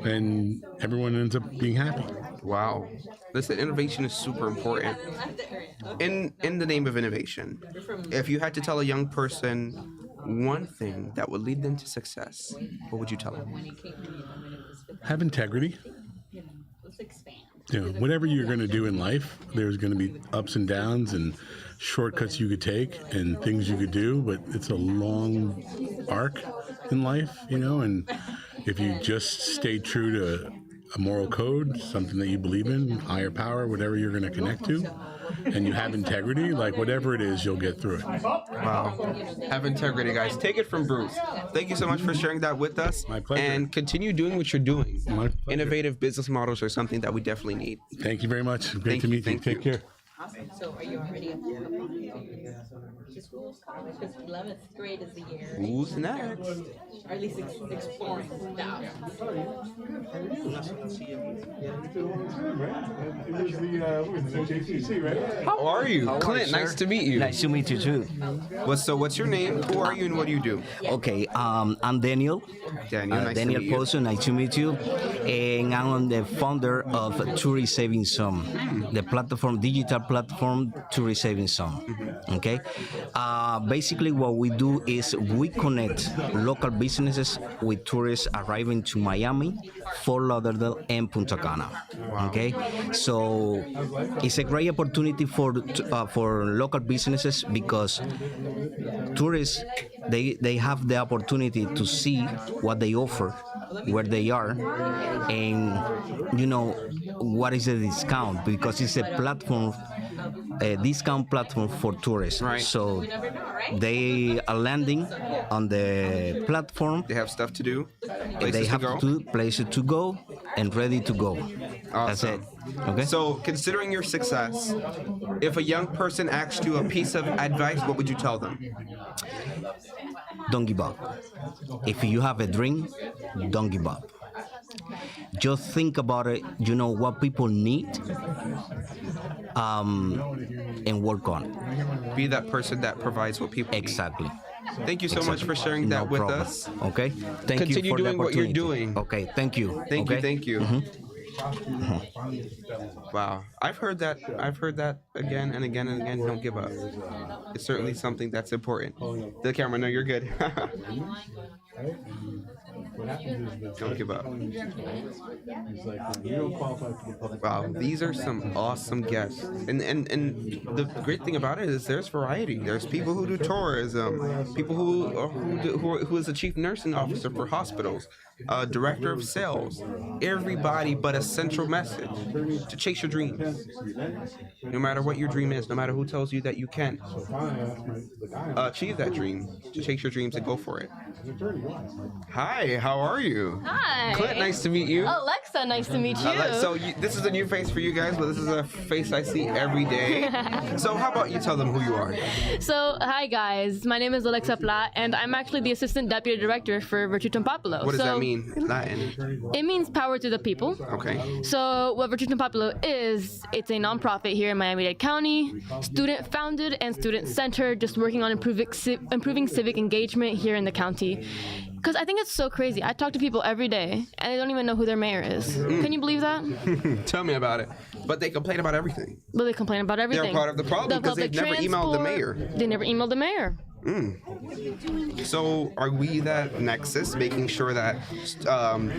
and everyone ends up being happy. Wow. Listen, innovation is super important. In the name of innovation, if you had to tell a young person one thing that would lead them to success, what would you tell them? Have integrity. Whatever you're going to do in life, there's going to be ups and downs and shortcuts you could take and things you could do, but it's a long arc in life, and if you just stay true to a moral code, something that you believe in, higher power, whatever you're going to connect to, and you have integrity, like whatever it is, you'll get through it. Wow. Have integrity, guys. Take it from Bruce. Thank you so much for sharing that with us. My pleasure. And continue doing what you're doing. My pleasure. Innovative business models are something that we definitely need. Thank you very much. Great to meet you. Take care. So are you already to schools, college? Because 11th grade is the year. Who's next? Or at least exploring stuff. How are you? Clint, nice to meet you. Nice to meet you too. What's your name? Who are you and what do you do? Okay, I'm Daniel. Daniel, nice Daniel to meet you. Pozo, nice to meet you. And I'm the founder of Tourist Saving Some, the digital platform Tourist Saving Some. Okay, basically what we do is we connect local businesses with tourists arriving to Miami, Fort Lauderdale, and Punta Cana. Okay, so it's a great opportunity for local businesses because tourists they have the opportunity to see what they offer, where they are, and what is the discount, because it's a platform, a discount platform for tourists. Right. So they are landing on the platform. They have stuff to do. They have places to go and ready to go. Awesome. That's it. Okay. So, considering your success, if a young person asked you a piece of advice, what would you tell them? Don't give up. If you have a dream, don't give up. Just think about it, what people need, and work on it. Be that person that provides what people Exactly. need. Thank you so much for sharing that with us. Okay. Thank Continue you for doing the what you're opportunity. doing. Okay. Thank you. Thank you. Mm-hmm. Wow, I've heard that again and again and again. Don't give up. It's certainly something that's important. The camera, no, you're good. Don't give up. Wow, these are some awesome guests, and the great thing about it is there's variety. There's people who do tourism, people who is a chief nursing officer for hospitals, director of sales, everybody but a central message to chase your dreams. No matter what your dream is, no matter who tells you that you can't achieve that dream, to chase your dreams and go for it. Hi, how are you? Hi. Clint, nice to meet you. Alexa, nice to meet you. This is a new face for you guys, but this is a face I see every day. So how about you tell them who you are? So, hi guys, my name is Alexa Plat, and I'm actually the Assistant Deputy Director for Virtutum Populo. What does that mean in Latin? It means power to the people. Okay. So what Virtutum Populo is, it's a nonprofit here in Miami-Dade County, student-founded and student-centered, just working on improving civic engagement here in the county. Because I think it's so crazy. I talk to people every day, and they don't even know who their mayor is. Can you believe that? Tell me about it. But they complain about everything. But they complain about everything. They're part of the problem because they've never emailed the mayor. They never emailed the mayor. So are we that nexus, making sure that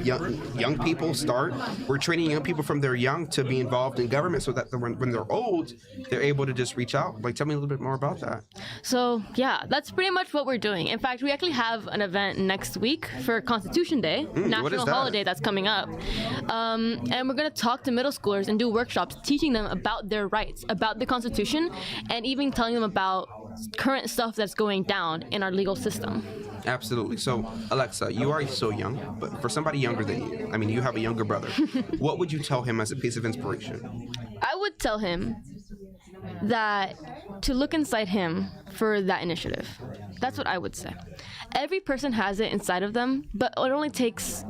young people start? We're training young people from they're young to be involved in government, so that when they're old, they're able to just reach out. Like, tell me a little bit more about that. So yeah, that's pretty much what we're doing. In fact, we actually have an event next week for Constitution Day, national holiday that's coming up, and we're gonna talk to middle schoolers and do workshops teaching them about their rights, about the Constitution, and even telling them about current stuff that's going down in our legal system. Absolutely. So, Alexa, you are so young, but for somebody younger than you, I mean, you have a younger brother. What would you tell him as a piece of inspiration? I would tell him that to look inside him for that initiative. That's what I would say. Every person has it inside of them, but it only takes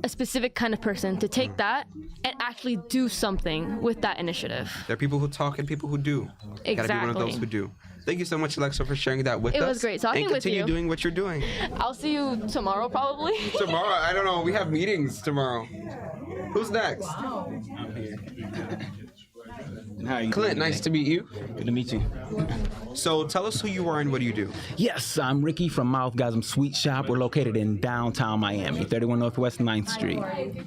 a specific kind of person to take that and actually do something with that initiative. There are people who talk and people who do. Exactly. Gotta be one of those who do. Thank you so much, Alexa, for sharing that with us. It was great talking with continue you. doing what you're doing. I'll see you tomorrow, probably. Tomorrow? I don't know. We have meetings tomorrow. Who's next? Clint, nice to meet you. Good to meet you. So tell us who you are and what do you do? Yes, I'm Ricky from Mouthgasm Sweet Shop. We're located in downtown Miami, 31 Northwest 9th Street.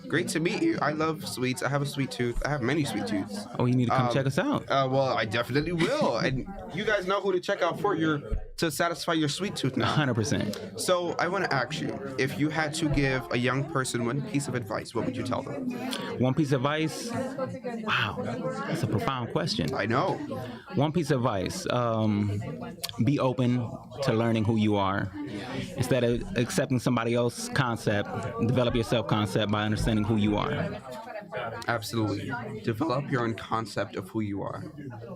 Great to meet you. I love sweets. I have a sweet tooth. I have many sweet tooths. Oh, you need to come check us out. Well, I definitely will. And you guys know who to check out for to satisfy your sweet tooth now. 100%. So I want to ask you, if you had to give a young person one piece of advice, what would you tell them? One piece of advice? Wow, that's a profound question. I know. One piece of advice, be open to learning who you are. Instead of accepting somebody else's concept, develop your self-concept by understanding who you are. Absolutely. Develop your own concept of who you are.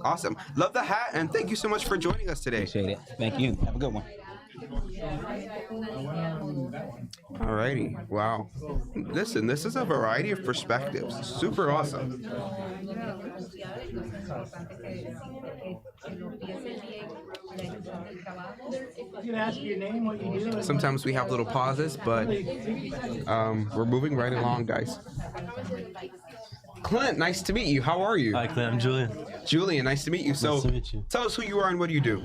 Awesome. Love the hat, and thank you so much for joining us today. Appreciate it. Thank you. Have a good one. Alrighty. Wow. Listen, this is a variety of perspectives. Super awesome. Sometimes we have little pauses, but we're moving right along, guys. Clint, nice to meet you. How are you? Hi, Clint. I'm Julian. Julian, nice to meet you. So, Nice to meet you. Tell us who you are and what do you do?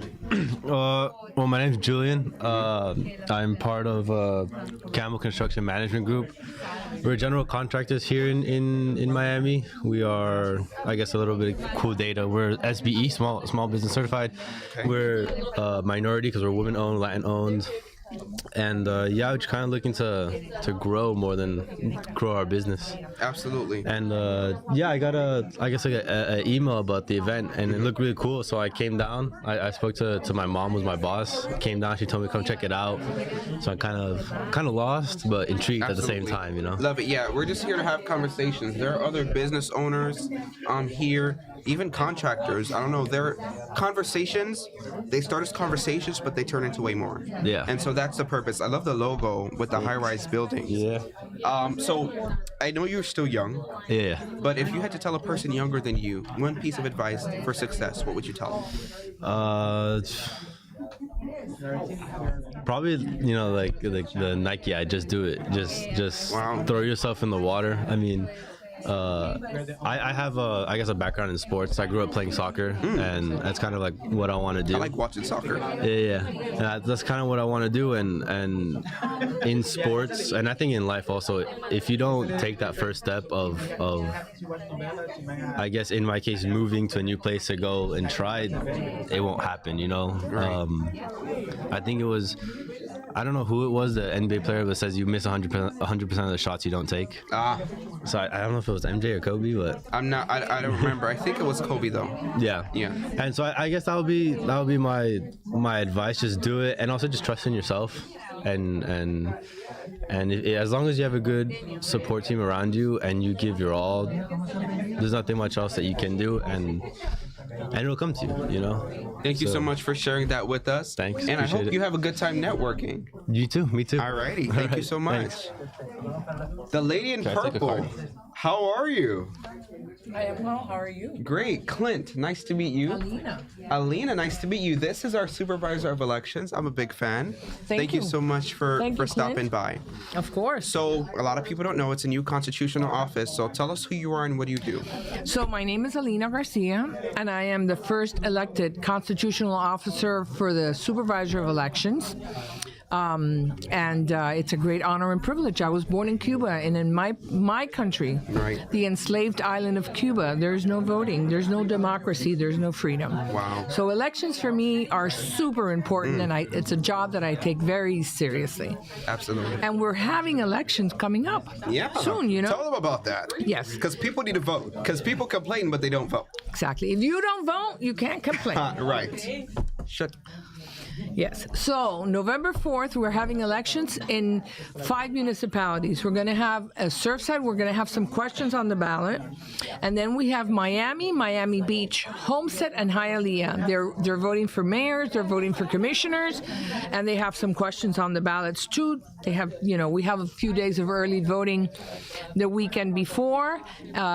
Well, my name's Julian. I'm part of Campbell Construction Management Group. We're general contractors here in Miami. We are, I guess, a little bit of cool data. We're SBE, small business certified. Okay. We're minority because we're women-owned, Latin-owned. And yeah, we're just kind of looking to grow more than grow our business. Absolutely. And yeah, I got a email about the event, and it looked really cool. So I came down. I spoke to my mom, who's my boss. Came down. She told me to come check it out. So I'm kind of lost, but intrigued at the same time. You know. Love it. Yeah, we're just here to have conversations. There are other business owners here, even contractors. I don't know. They're conversations. They start as conversations, but they turn into way more. Yeah. And so that's the purpose. I love the logo with the high-rise buildings. Yeah. So I know you're still young. Yeah. But if you had to tell a person younger than you one piece of advice for success, what would you tell them? Probably, like the Nike, I just do it. Just throw yourself in the water. I mean, I have I guess a background in sports. I grew up playing soccer, and that's kind of like what I want to do. I like watching soccer. Yeah. And that's kind of what I want to do, and in sports, and I think in life also, if you don't take that first step of I guess in my case, moving to a new place to go and try, it won't happen, Right. I think it was, I don't know who it was, the NBA player that says you miss 100% of the shots you don't take. So I don't know if it was MJ or Kobe, but I don't remember. I think it was Kobe though. Yeah. And so I guess that would be my advice. Just do it, and also just trust in yourself, and as long as you have a good support team around you and you give your all, there's nothing much else that you can do, and it'll come to you, Thank you so much for sharing that with us. Thanks. And I hope Appreciate it. you have a good time networking. You too. Me too. Alrighty. Thank you so much. Thanks. The lady in Can I take a purple. card? How are you? I am well. How are you? Great. Clint, nice to meet you. Alina, nice to meet you. This is our supervisor of elections. I'm a big fan. Thank you so much for stopping by. Of course. So a lot of people don't know it's a new constitutional office. So tell us who you are and what do you do? So my name is Alina Garcia, and I am the first elected constitutional officer for the supervisor of elections. It's a great honor and privilege. I was born in Cuba, and in my country, the enslaved island of Cuba, there's no voting, there's no democracy, there's no freedom. Wow. So elections for me are super important, and it's a job that I take very seriously. Absolutely. And we're having elections coming up soon, Tell them about that. Yes. Because people need to vote. Because people complain, but they don't vote. Exactly. If you don't vote, you can't complain. Right. Shut. Yes. So November 4th, we're having elections in 5 municipalities. We're going to have a Surfside. We're going to have some questions on the ballot. And then we have Miami, Miami Beach, Homestead, and Hialeah. They're voting for mayors. They're voting for commissioners. And they have some questions on the ballots, too. They have, we have a few days of early voting the weekend before.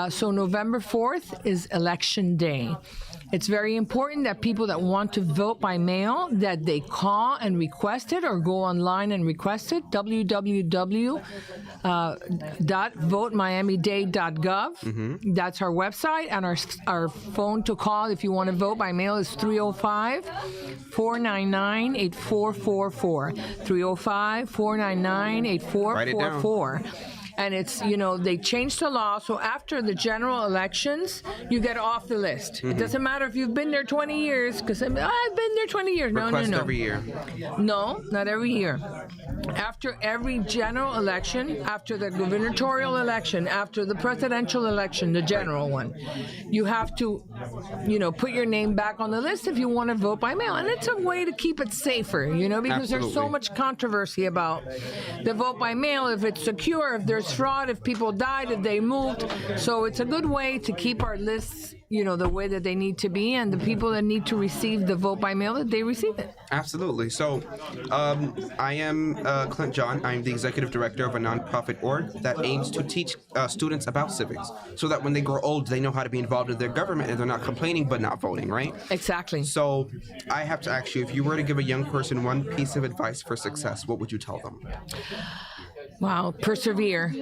So November 4th is election day. It's very important that people that want to vote by mail, that they call and request it or go online and request it, www.votemiamidade.gov. That's our website, and our phone to call if you want to vote by mail is 305-499-8444. 305-499-8444. And it's, they changed the law, so after the general elections, you get off the list. It doesn't matter if you've been there 20 years, because I've been there 20 years. Request No. every year. No, not every year. After every general election, after the gubernatorial election, after the presidential election, the general one, you have to, put your name back on the list if you want to vote by mail. And it's a way to keep it safer, because there's so much controversy about the vote by mail, if it's secure, if there's fraud, if people died, if they moved. So it's a good way to keep our lists, the way that they need to be, and the people that need to receive the vote by mail, that they receive it. Absolutely. So I am Clint John. I'm the executive director of a nonprofit org that aims to teach students about civics so that when they grow old, they know how to be involved in their government and they're not complaining but not voting, right? Exactly. So I have to ask you, if you were to give a young person one piece of advice for success, what would you tell them? Wow, persevere.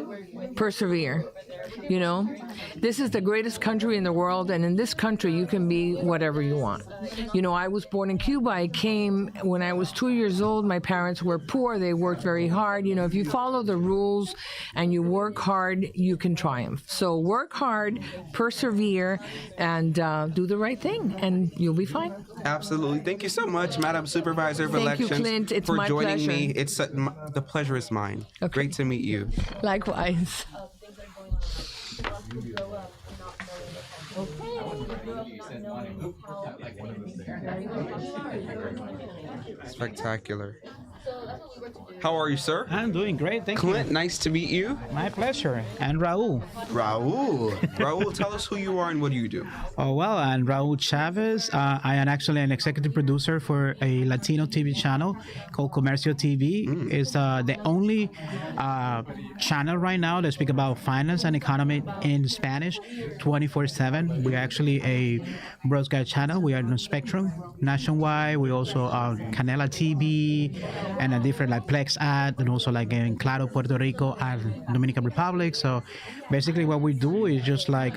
This is the greatest country in the world, and in this country you can be whatever you want. I was born in Cuba. I came when I was 2 years old. My parents were poor. They worked very hard. If you follow the rules and you work hard, you can triumph. So work hard, persevere, and do the right thing, and you'll be fine. Absolutely. Thank you so much, Madam Supervisor of Elections, Thank you, Clint. It's for my joining pleasure. me. The pleasure is mine. Okay. Great to meet you. Likewise. Spectacular. How are you, sir? I'm doing great, thank Clint, you. nice to meet you. My pleasure. And Raul. Raul, tell us who you are and what do you do? Oh, well, I'm Raul Chavez. I am actually an executive producer for a Latino TV channel called Comercio TV. It's the only channel right now that speaks about finance and economy in Spanish 24/7. We're actually a broadcast channel. We are on Spectrum nationwide. We also are Canela TV and a different like Plex ad, and also like in Claro, Puerto Rico, and Dominican Republic. So basically what we do is just like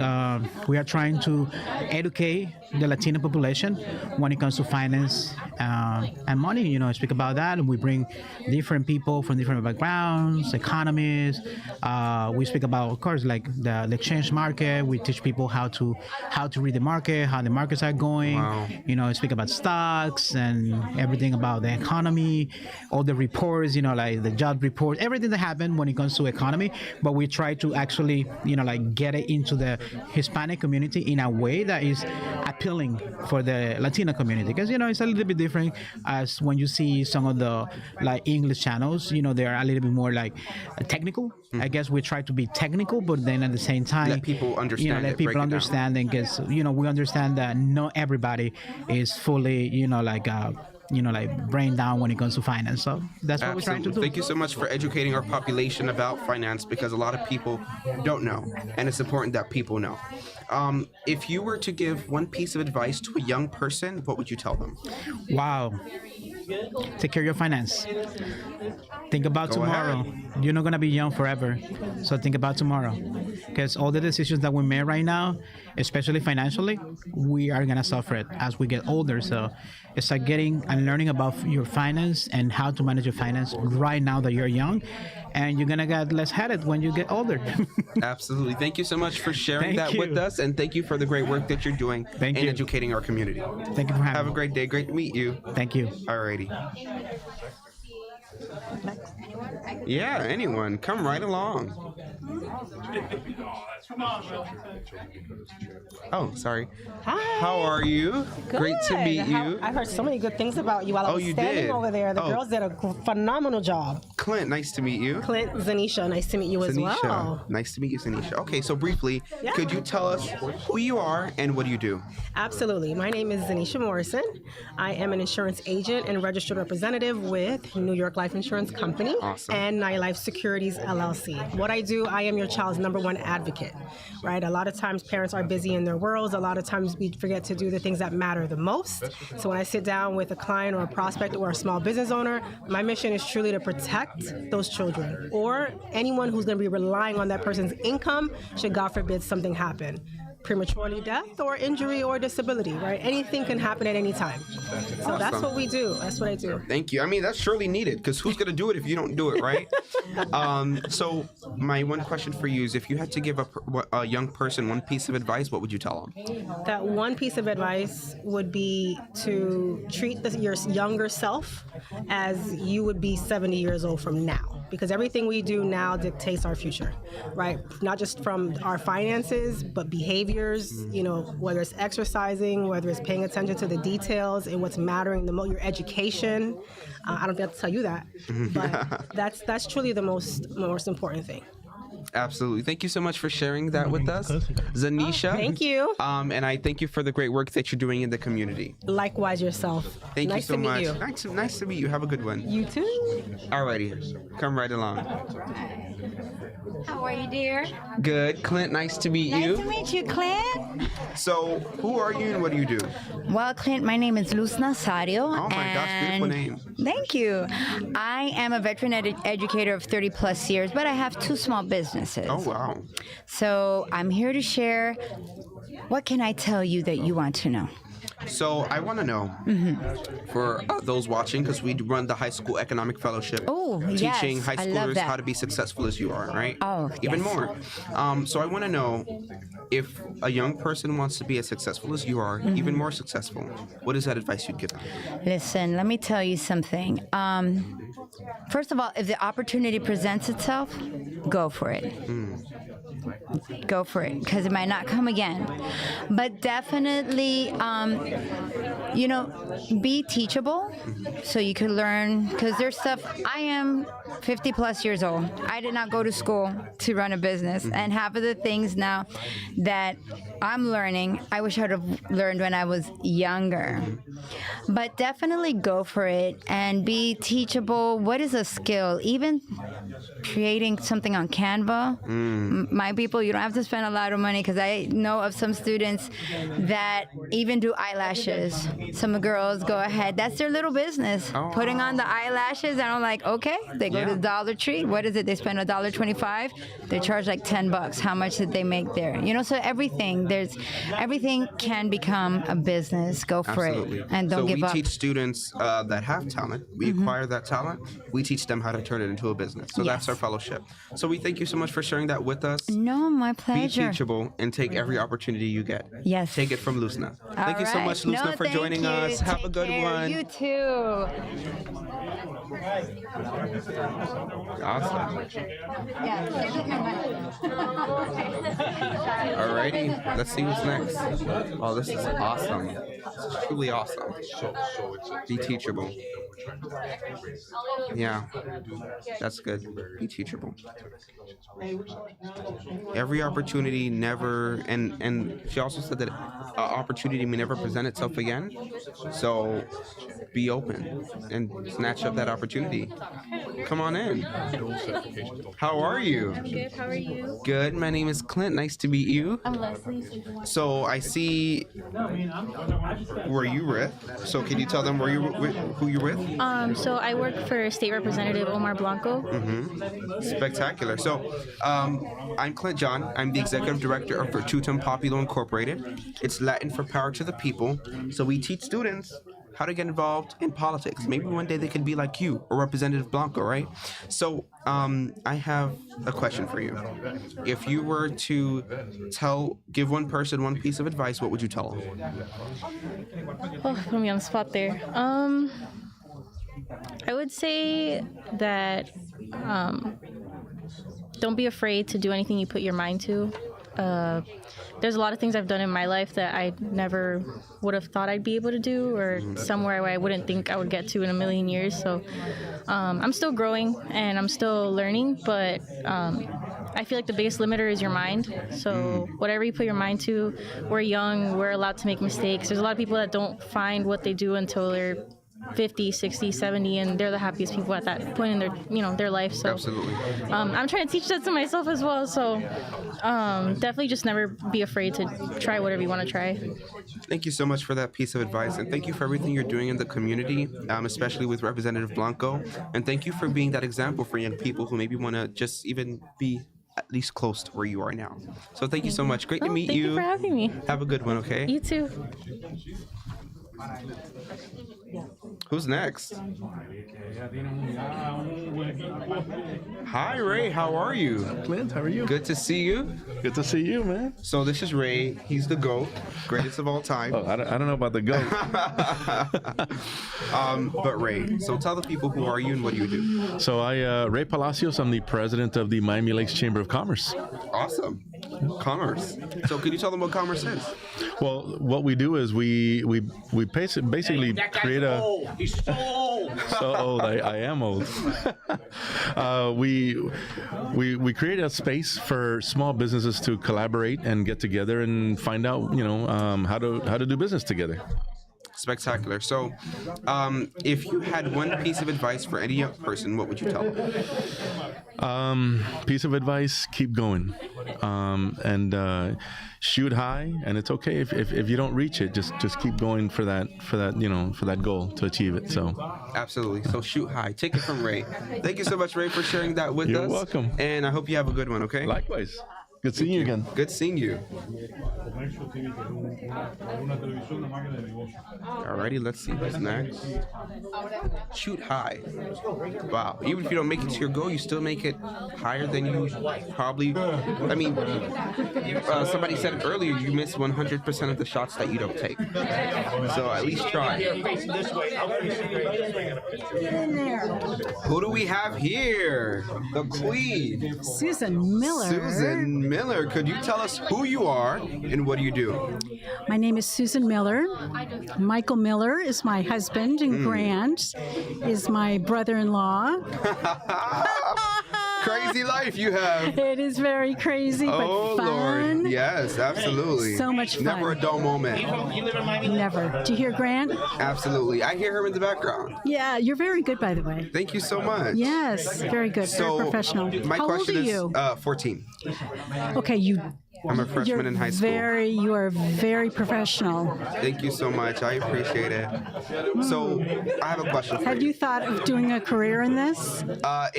we are trying to educate the Latino population when it comes to finance and money. Speak about that, and we bring different people from different backgrounds, economies. We speak about, of course, like the exchange market. We teach people how to read the market, how the markets are going. Wow. Speak about stocks and everything about the economy, all the reports, like the job report, everything that happened when it comes to economy. But we try to actually, like get it into the Hispanic community in a way that is appealing for the Latino community, because it's a little bit different as when you see some of the like English channels. They are a little bit more like technical. I guess we try to be technical, but then at the same time Let people understand let it, break people it down. understand, and because we understand that not everybody is fully like brain down when it comes to finance. So that's what we're trying to do. Thank you so much for educating our population about finance, because a lot of people don't know, and it's important that people know. If you were to give one piece of advice to a young person, what would you tell them? Wow. Take care of your finance. Think about Go tomorrow. ahead. You're not going to be young forever. So think about tomorrow. Because all the decisions that we make right now, especially financially, we are going to suffer it as we get older. So it's like getting and learning about your finance and how to manage your finance right now that you're young. And you're going to get less headed when you get older. Absolutely. Thank you so much for sharing Thank that with you. us, and thank you for the great work that you're doing in you. educating our community. Thank you for having Have me. a great day. Great to meet you. Thank you. Alrighty. Yeah, anyone, come right along. Oh, sorry. Hi. How are you? Great to Good. meet you. I've heard so many good things about you while I Oh, was you standing did? over there. The Oh. girls did a phenomenal job. Clint, nice to meet you. Clint, Zanisha, nice to meet you as Zanisha, well. nice to meet you, Zanisha. Okay, so briefly, Yeah. could you tell us who you are and what do you do? Absolutely. My name is Zanisha Morrison. I am an insurance agent and registered representative with New York Life Insurance Company Awesome. and Life Securities LLC. What I do, I am your child's number one advocate, right? A lot of times parents are busy in their worlds. A lot of times we forget to do the things that matter the most. So when I sit down with a client or a prospect or a small business owner, my mission is truly to protect those children or anyone who's going to be relying on that person's income should, God forbid, something happen. Prematurely death or injury or disability, right? Anything can happen at any time. So that's what we do. That's what I do. Thank you. I mean, that's surely needed because who's going to do it if you don't do it, right? So my one question for you is if you had to give a young person one piece of advice, what would you tell them? That one piece of advice would be to treat your younger self as you would be 70 years old from now. Because everything we do now dictates our future, right? Not just from our finances, but behaviors, you know, whether it's exercising, whether it's paying attention to the details and what's mattering the most, your education. I don't have to tell you that, but that's truly the most important thing. Absolutely. Thank you so much for sharing that with us, Zanisha. Thank you. And I thank you for the great work that you're doing in the community. Likewise yourself. Thank you so much. You. Nice to meet you. Have a good one. You too. Alrighty. Come right along. How are you, dear? Good. Clint, nice to meet you. Nice to meet you, Clint. So, who are you and what do you do? Well, Clint, my name is Luz Nazario. Oh my gosh, beautiful name. Thank you. I am a veteran educator of 30 plus years, but I have 2 small businesses. Oh, wow. So I'm here to share. What can I tell you that you want to know? So I want to know for those watching, because we run the high school economic fellowship, teaching yes, high schoolers how to be successful as you are, right? Oh, even yes. more. So I want to know if a young person wants to be as successful as you are, even more successful. What is that advice you'd give them? Listen, let me tell you something. First of all, if the opportunity presents itself, go for it. Go for it, because it might not come again. But definitely, you know, be teachable so you can learn, because there's stuff. I am 50 plus years old. I did not go to school to run a business, and half of the things now that I'm learning, I wish I would have learned when I was younger. But definitely go for it and be teachable. What is a skill? Even creating something on Canva. My people, you don't have to spend a lot of money, because I know of some students that even do eyelashes. Some girls go ahead. That's their little business, putting on the eyelashes. And I'm like, okay, they go to Dollar Tree. What is it? They spend $1.25. They charge like $10. How much did they make there? You know, so everything can become a business. Go for it and don't give up. So we teach students that have talent. We acquire that talent. We teach them how to turn it into a business. So that's our fellowship. So we thank you so much for sharing that with us. No, my pleasure. Be teachable and take every opportunity you get. Yes. Take it from Luzna. Thank you so much, Luzna, for joining us. Have a good one. You too. Awesome. Alrighty, let's see what's next. Oh, this is awesome. This is truly awesome. Be teachable. Yeah, that's good. Be teachable. Every opportunity never, and she also said that opportunity may never present itself again. So be open and snatch up that opportunity. Come on in. How are you? I'm good. How are you? Good. My name is Clint. Nice to meet you. I'm Leslie. So I see where you with. So can you tell them where you who you're with? So I work for State Representative Omar Blanco. Spectacular. So I'm Clint John. I'm the executive director of Virtutum Populo Incorporated. It's Latin for power to the people. So we teach students how to get involved in politics. Maybe one day they could be like you or Representative Blanco, right? So I have a question for you. If you were to give one person one piece of advice, what would you tell them? Oh, put me on the spot there. I would say that don't be afraid to do anything you put your mind to. There's a lot of things I've done in my life that I never would have thought I'd be able to do, or somewhere where I wouldn't think I would get to in a million years. So I'm still growing and I'm still learning, but I feel like the biggest limiter is your mind. So whatever you put your mind to, we're young, we're allowed to make mistakes. There's a lot of people that don't find what they do until they're 50, 60, 70, and they're the happiest people at that point in their, their life. So Absolutely. I'm trying to teach that to myself as well. So definitely just never be afraid to try whatever you want to try. Thank you so much for that piece of advice, and thank you for everything you're doing in the community, especially with Representative Blanco. And thank you for being that example for young people who maybe want to just even be at least close to where you are now. So thank you so much. Great to meet Thank you for having me. Have a good one, okay? You too. Who's next? Hi, Ray. How are you? Clint, how are you? Good to see you. Good to see you, man. So this is Ray. He's the GOAT, greatest of all time. Oh, I don't know about the GOAT. But Ray, so tell the people who are you and what do you do? So Ray Palacios, I'm the president of the Miami Lakes Chamber of Commerce. Awesome. Commerce. So can you tell them what commerce is? Well, what we do is we basically create a... He's so old. So old. I am old. We create a space for small businesses to collaborate and get together and find out, how to do business together. Spectacular. So, if you had one piece of advice for any young person, what would you tell them? Piece of advice: keep going, and shoot high. And it's okay if you don't reach it. Just keep going for that goal to achieve it. So, absolutely. So shoot high. Take it from Ray. Thank you so much, Ray, for sharing that with us. You're welcome. And I hope you have a good one. Okay. Likewise. Good seeing you again. Good seeing you. Alrighty, let's see what's next. Shoot high. Wow. Even if you don't make it to your goal, you still make it higher than you probably. I mean, somebody said it earlier, you miss 100% of the shots that you don't take. So at least try. Who do we have here? The queen. Susan Miller. Susan Miller, could you tell us who you are and what do you do? My name is Susan Miller. Michael Miller is my husband, and Grant is my brother-in-law. Crazy life you have. It is very crazy, but fun. Lord. Yes, absolutely. So much fun. Never a dull moment. Never. Do you hear Grant? Absolutely. I hear him in the background. Yeah, you're very good, by the way. Thank you so much. Yes, very good. So, very professional. My How question old are you? is 14. Okay, I'm a freshman in high school. You are very professional. Thank you so much. I appreciate it. So, I have a question for Have you thought of doing a career in this? I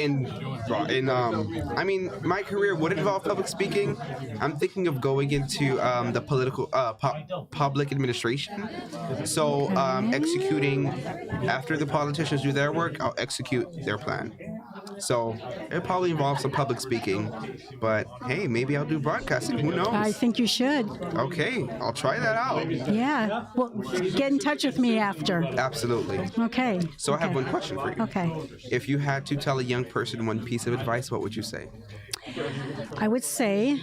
mean, my career would involve public speaking. I'm thinking of going into the political, public administration. So, executing, after the politicians do their work, I'll execute their plan. So, it probably involves some public speaking, but hey, maybe I'll do broadcasting. Who knows? I think you should. Okay, I'll try that out. Yeah. Well, get in touch with me after. Absolutely. Okay. So I have one question for you. Okay. If you had to tell a young person one piece of advice, what would you say? I would say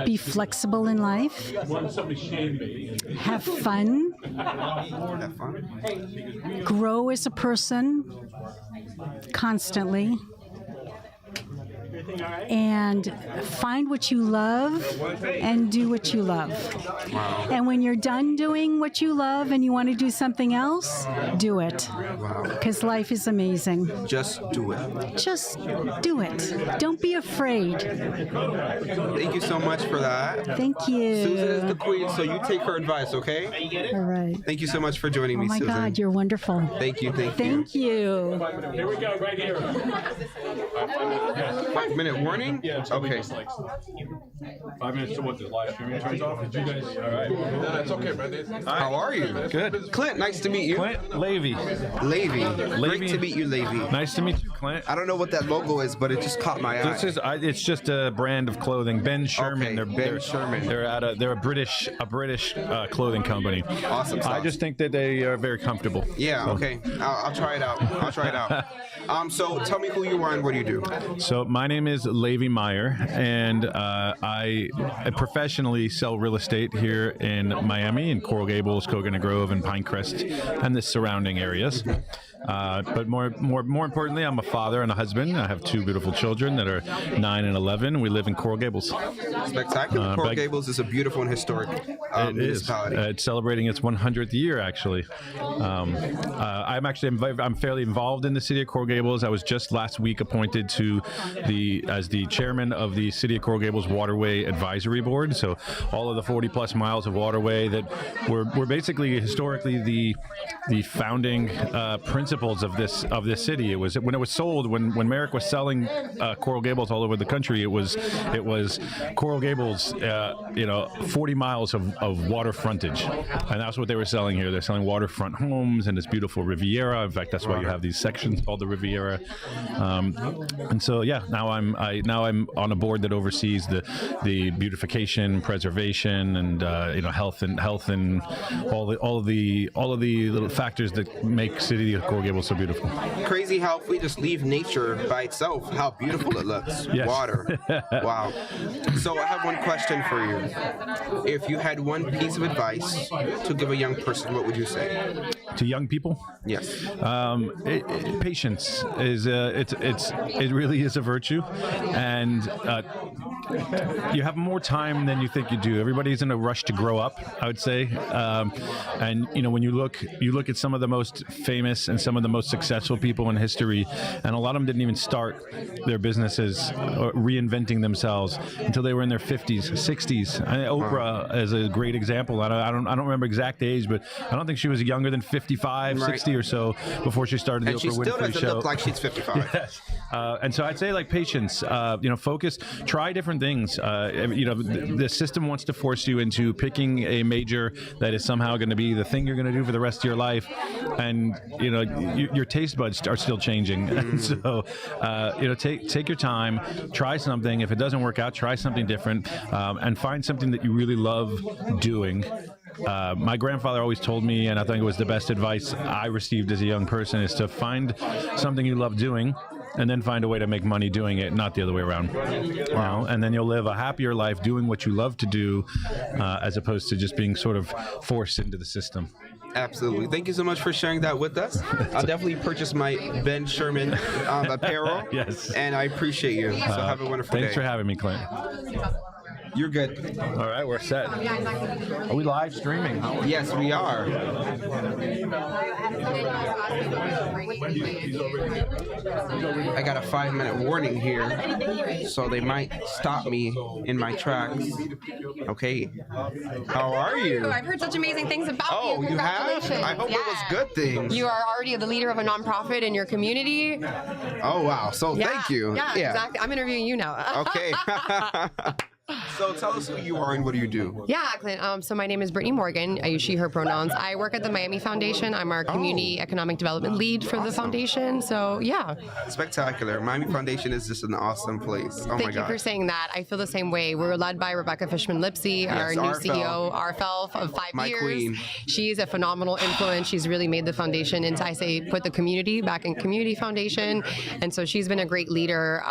be flexible in life. Have fun. Have fun. Grow as a person constantly. And find what you love and do what you love. Wow. And when you're done doing what you love and you want to do something else, do it. Wow. Because life is amazing. Just do it. Just do it. Don't be afraid. Thank you so much for that. Thank you. Susan is the queen, so you take her advice, okay? All right. Thank you so much for joining me, Oh my Susan. God, you're wonderful. Thank you, thank you. Thank you. Here we go, right here. 5-minute warning? Yeah, so okay. 5 minutes to what the live streaming turns off? Did you guys? All right. No, that's okay, man. How are you? Good. Clint, nice to meet you. Clint Levy. Levy. Great to meet you, Levy. Nice to meet you, Clint. I don't know what that logo is, but it just caught my eye. It's just a brand of clothing. Ben Sherman. Okay, Ben Sherman. They're a British clothing company. Awesome stuff. I just think that they are very comfortable. Yeah. So. Okay. I'll try it out. So tell me who you are and what do you do? So my name is Levy Meyer, and I professionally sell real estate here in Miami, in Coral Gables, Coconut Grove, and Pinecrest, and the surrounding areas. But more importantly, I'm a father and a husband. I have 2 beautiful children that are 9 and 11. We live in Coral Gables. Spectacular. Coral Gables is a beautiful and historic municipality. It's celebrating its 100th year, actually. I'm fairly involved in the city of Coral Gables. I was just last week appointed to as the chairman of the City of Coral Gables Waterway Advisory Board. So all of the 40 plus miles of waterway that were basically historically the founding principles of this city. It was when it was sold, when Merrick was selling Coral Gables all over the country. It was Coral Gables, 40 miles of water frontage, and that's what they were selling here. They're selling waterfront homes and this beautiful Riviera. In fact, that's why you have these sections called the Riviera. And so now I'm on a board that oversees the beautification, preservation, and health and all of the little factors that make City of Coral Gables so beautiful. Crazy how if we just leave nature by itself, how beautiful it looks. Yes. Water. Wow. So I have one question for you. If you had one piece of advice to give a young person, what would you say? To young people? Yes. Patience is it really is a virtue, and you have more time than you think you do. Everybody's in a rush to grow up, I would say, and when you look at some of the most famous and some of the most successful people in history, and a lot of them didn't even start their businesses or reinventing themselves until they were in their 50s, 60s. Oprah is a great example. I don't remember exact age, but I don't think she was younger than 55, 60 or so before she started the Oprah Winfrey Show. And she still doesn't look like she's 55. Yes. And so I'd say patience, focus, try different things. The system wants to force you into picking a major that is somehow going to be the thing you're going to do for the rest of your life. And, your taste buds are still changing. And so, take your time, try something. If it doesn't work out, try something different, and find something that you really love doing. My grandfather always told me, and I think it was the best advice I received as a young person, is to find something you love doing and then find a way to make money doing it, not the other way around. Wow. And then you'll live a happier life doing what you love to do, as opposed to just being sort of forced into the system. Absolutely. Thank you so much for sharing that with us. I'll definitely purchase my Ben Sherman apparel. Yes. And I appreciate you. So have a wonderful day. Thanks for having me, Clint. You're good. All right, we're set. Are we live streaming? Yes, we are. I got a 5-minute warning here, so they might stop me in my tracks. Okay. How are you? I've heard such amazing things about you. Oh, you have? I hope it was good things. You are already the leader of a nonprofit in your community. Oh, wow. So thank you. Yeah, exactly. I'm interviewing you now. Okay. So tell us who you are and what do you do? Yeah, Clint. So my name is Brittany Morgan. I use she, her pronouns. I work at the Miami Foundation. I'm our community economic development lead for the foundation. So yeah. Spectacular. Miami Foundation is just an awesome place. Oh my God. Thank you for saying that. I feel the same way. We're led by Rebecca Fishman-Lipsy, our new CEO, RFL, of 5 years. Queen. She's a phenomenal influence. She's really made the foundation into, I say, put the community back in community foundation. And so she's been a great leader.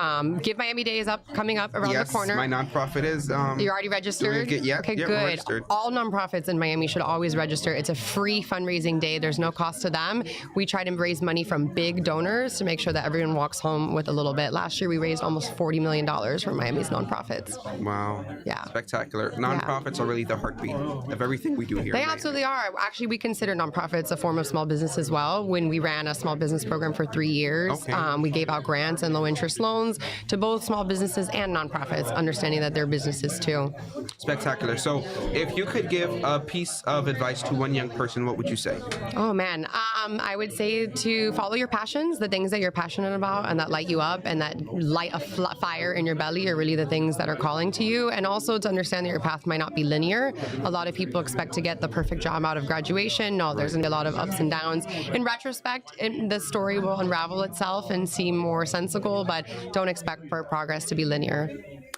Give Miami-Day is coming up around the corner. My nonprofit is. You're already registered? Okay, good. Registered. All nonprofits in Miami should always register. It's a free fundraising day. There's no cost to them. We try to raise money from big donors to make sure that everyone walks home with a little bit. Last year, we raised almost $40 million for Miami's nonprofits. Wow. Yeah. Spectacular. Nonprofits are really the heartbeat of everything we do here. They absolutely are. Actually, we consider nonprofits a form of small business as well. When we ran a small business program for 3 years, we gave out grants and low interest loans to both small businesses and nonprofits, understanding that they're businesses too. Spectacular. So if you could give a piece of advice to one young person, what would you say? Oh man, I would say to follow your passions, the things that you're passionate about and that light you up and that light a fire in your belly are really the things that are calling to you. And also to understand that your path might not be linear. A lot of people expect to get the perfect job out of graduation. No, there's going to be a lot of ups and downs. In retrospect, the story will unravel itself and seem more sensible, but don't expect for progress to be linear.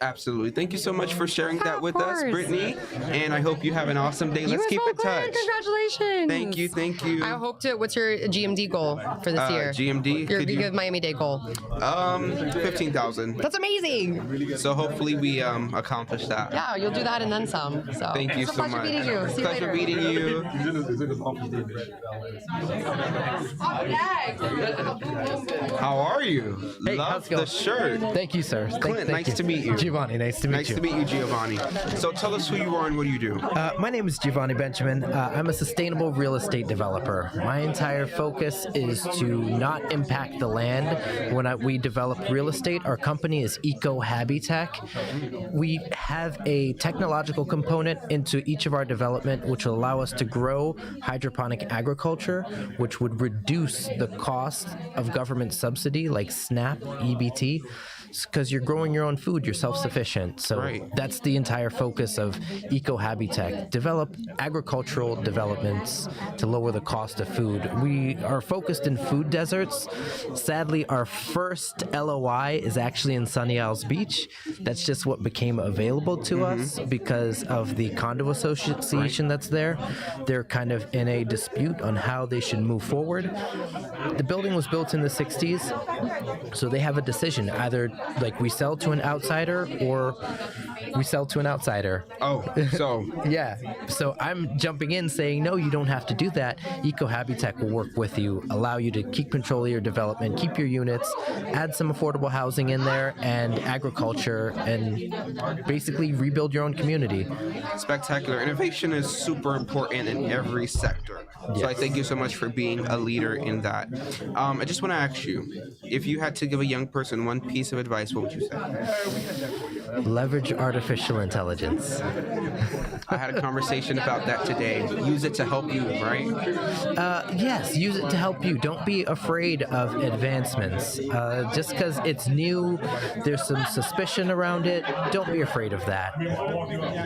Absolutely. Thank you so much for sharing that with us, Brittany. And I hope you have an awesome day. Let's keep in touch. Congratulations. Thank you. Thank you. I hope to. What's your GMD goal for this year? GMD? Your Miami-Dade goal. 15,000. That's amazing. So hopefully we accomplish that. Yeah, you'll do that and then some. So thank you it's a so pleasure much. meeting you. See you Pleasure later. meeting you. How are you? Hey, Love how's it going? the shirt. Thank you, sir. Clint, Thank nice you. to meet you. Giovanni, nice to meet you. Nice to meet you, Giovanni. So tell us who you are and what do you do? My name is Giovanni Benjamin. I'm a sustainable real estate developer. My entire focus is to not impact the land when we develop real estate. Our company is Eco Habitat. We have a technological component into each of our development, which will allow us to grow hydroponic agriculture, which would reduce the cost of government subsidy like SNAP, EBT, because you're growing your own food, you're self-sufficient. So that's the entire focus of Eco Habitat. Develop agricultural developments to lower the cost of food. We are focused in food deserts. Sadly, our first LOI is actually in Sunny Isles Beach. That's just what became available to us because of the condo association that's there. They're kind of in a dispute on how they should move forward. The building was built in the 60s, so they have a decision. Either like we sell to an outsider or we sell to an outsider. Oh, so. Yeah. So I'm jumping in saying, no, you don't have to do that. Eco Habitat will work with you, allow you to keep control of your development, keep your units, add some affordable housing in there and agriculture and basically rebuild your own community. Spectacular. Innovation is super important in every sector. So I thank you so much for being a leader in that. I just want to ask you, if you had to give a young person one piece of advice, what would you say? Leverage artificial intelligence. I had a conversation about that today. Use it to help you, right? Yes, use it to help you. Don't be afraid of advancements. Just because it's new, there's some suspicion around it. Don't be afraid of that.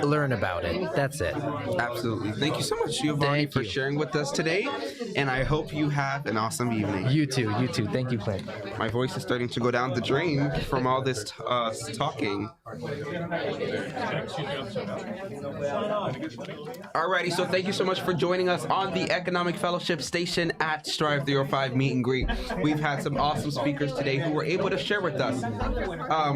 Learn about it. That's it. Absolutely. Thank you so much, Giovanni, for sharing with us today. And I hope you have an awesome evening. You too. You too. Thank you, Clint. My voice is starting to go down the drain from all this talking. Alrighty, so thank you so much for joining us on the Economic Fellowship Station at Strive305 Meet and Greet. We've had some awesome speakers today who were able to share with us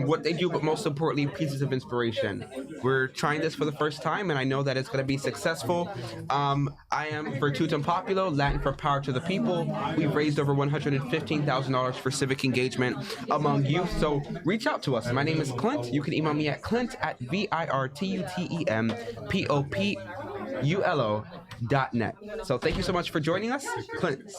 what they do, but most importantly, pieces of inspiration. We're trying this for the first time, and I know that it's going to be successful. I am Virtutum Populo, Latin for power to the people. We've raised over $115,000 for civic engagement among youth, so reach out to us. My name is Clint. You can email me at clint@virtutempopulo.net. So thank you so much for joining us, Clint.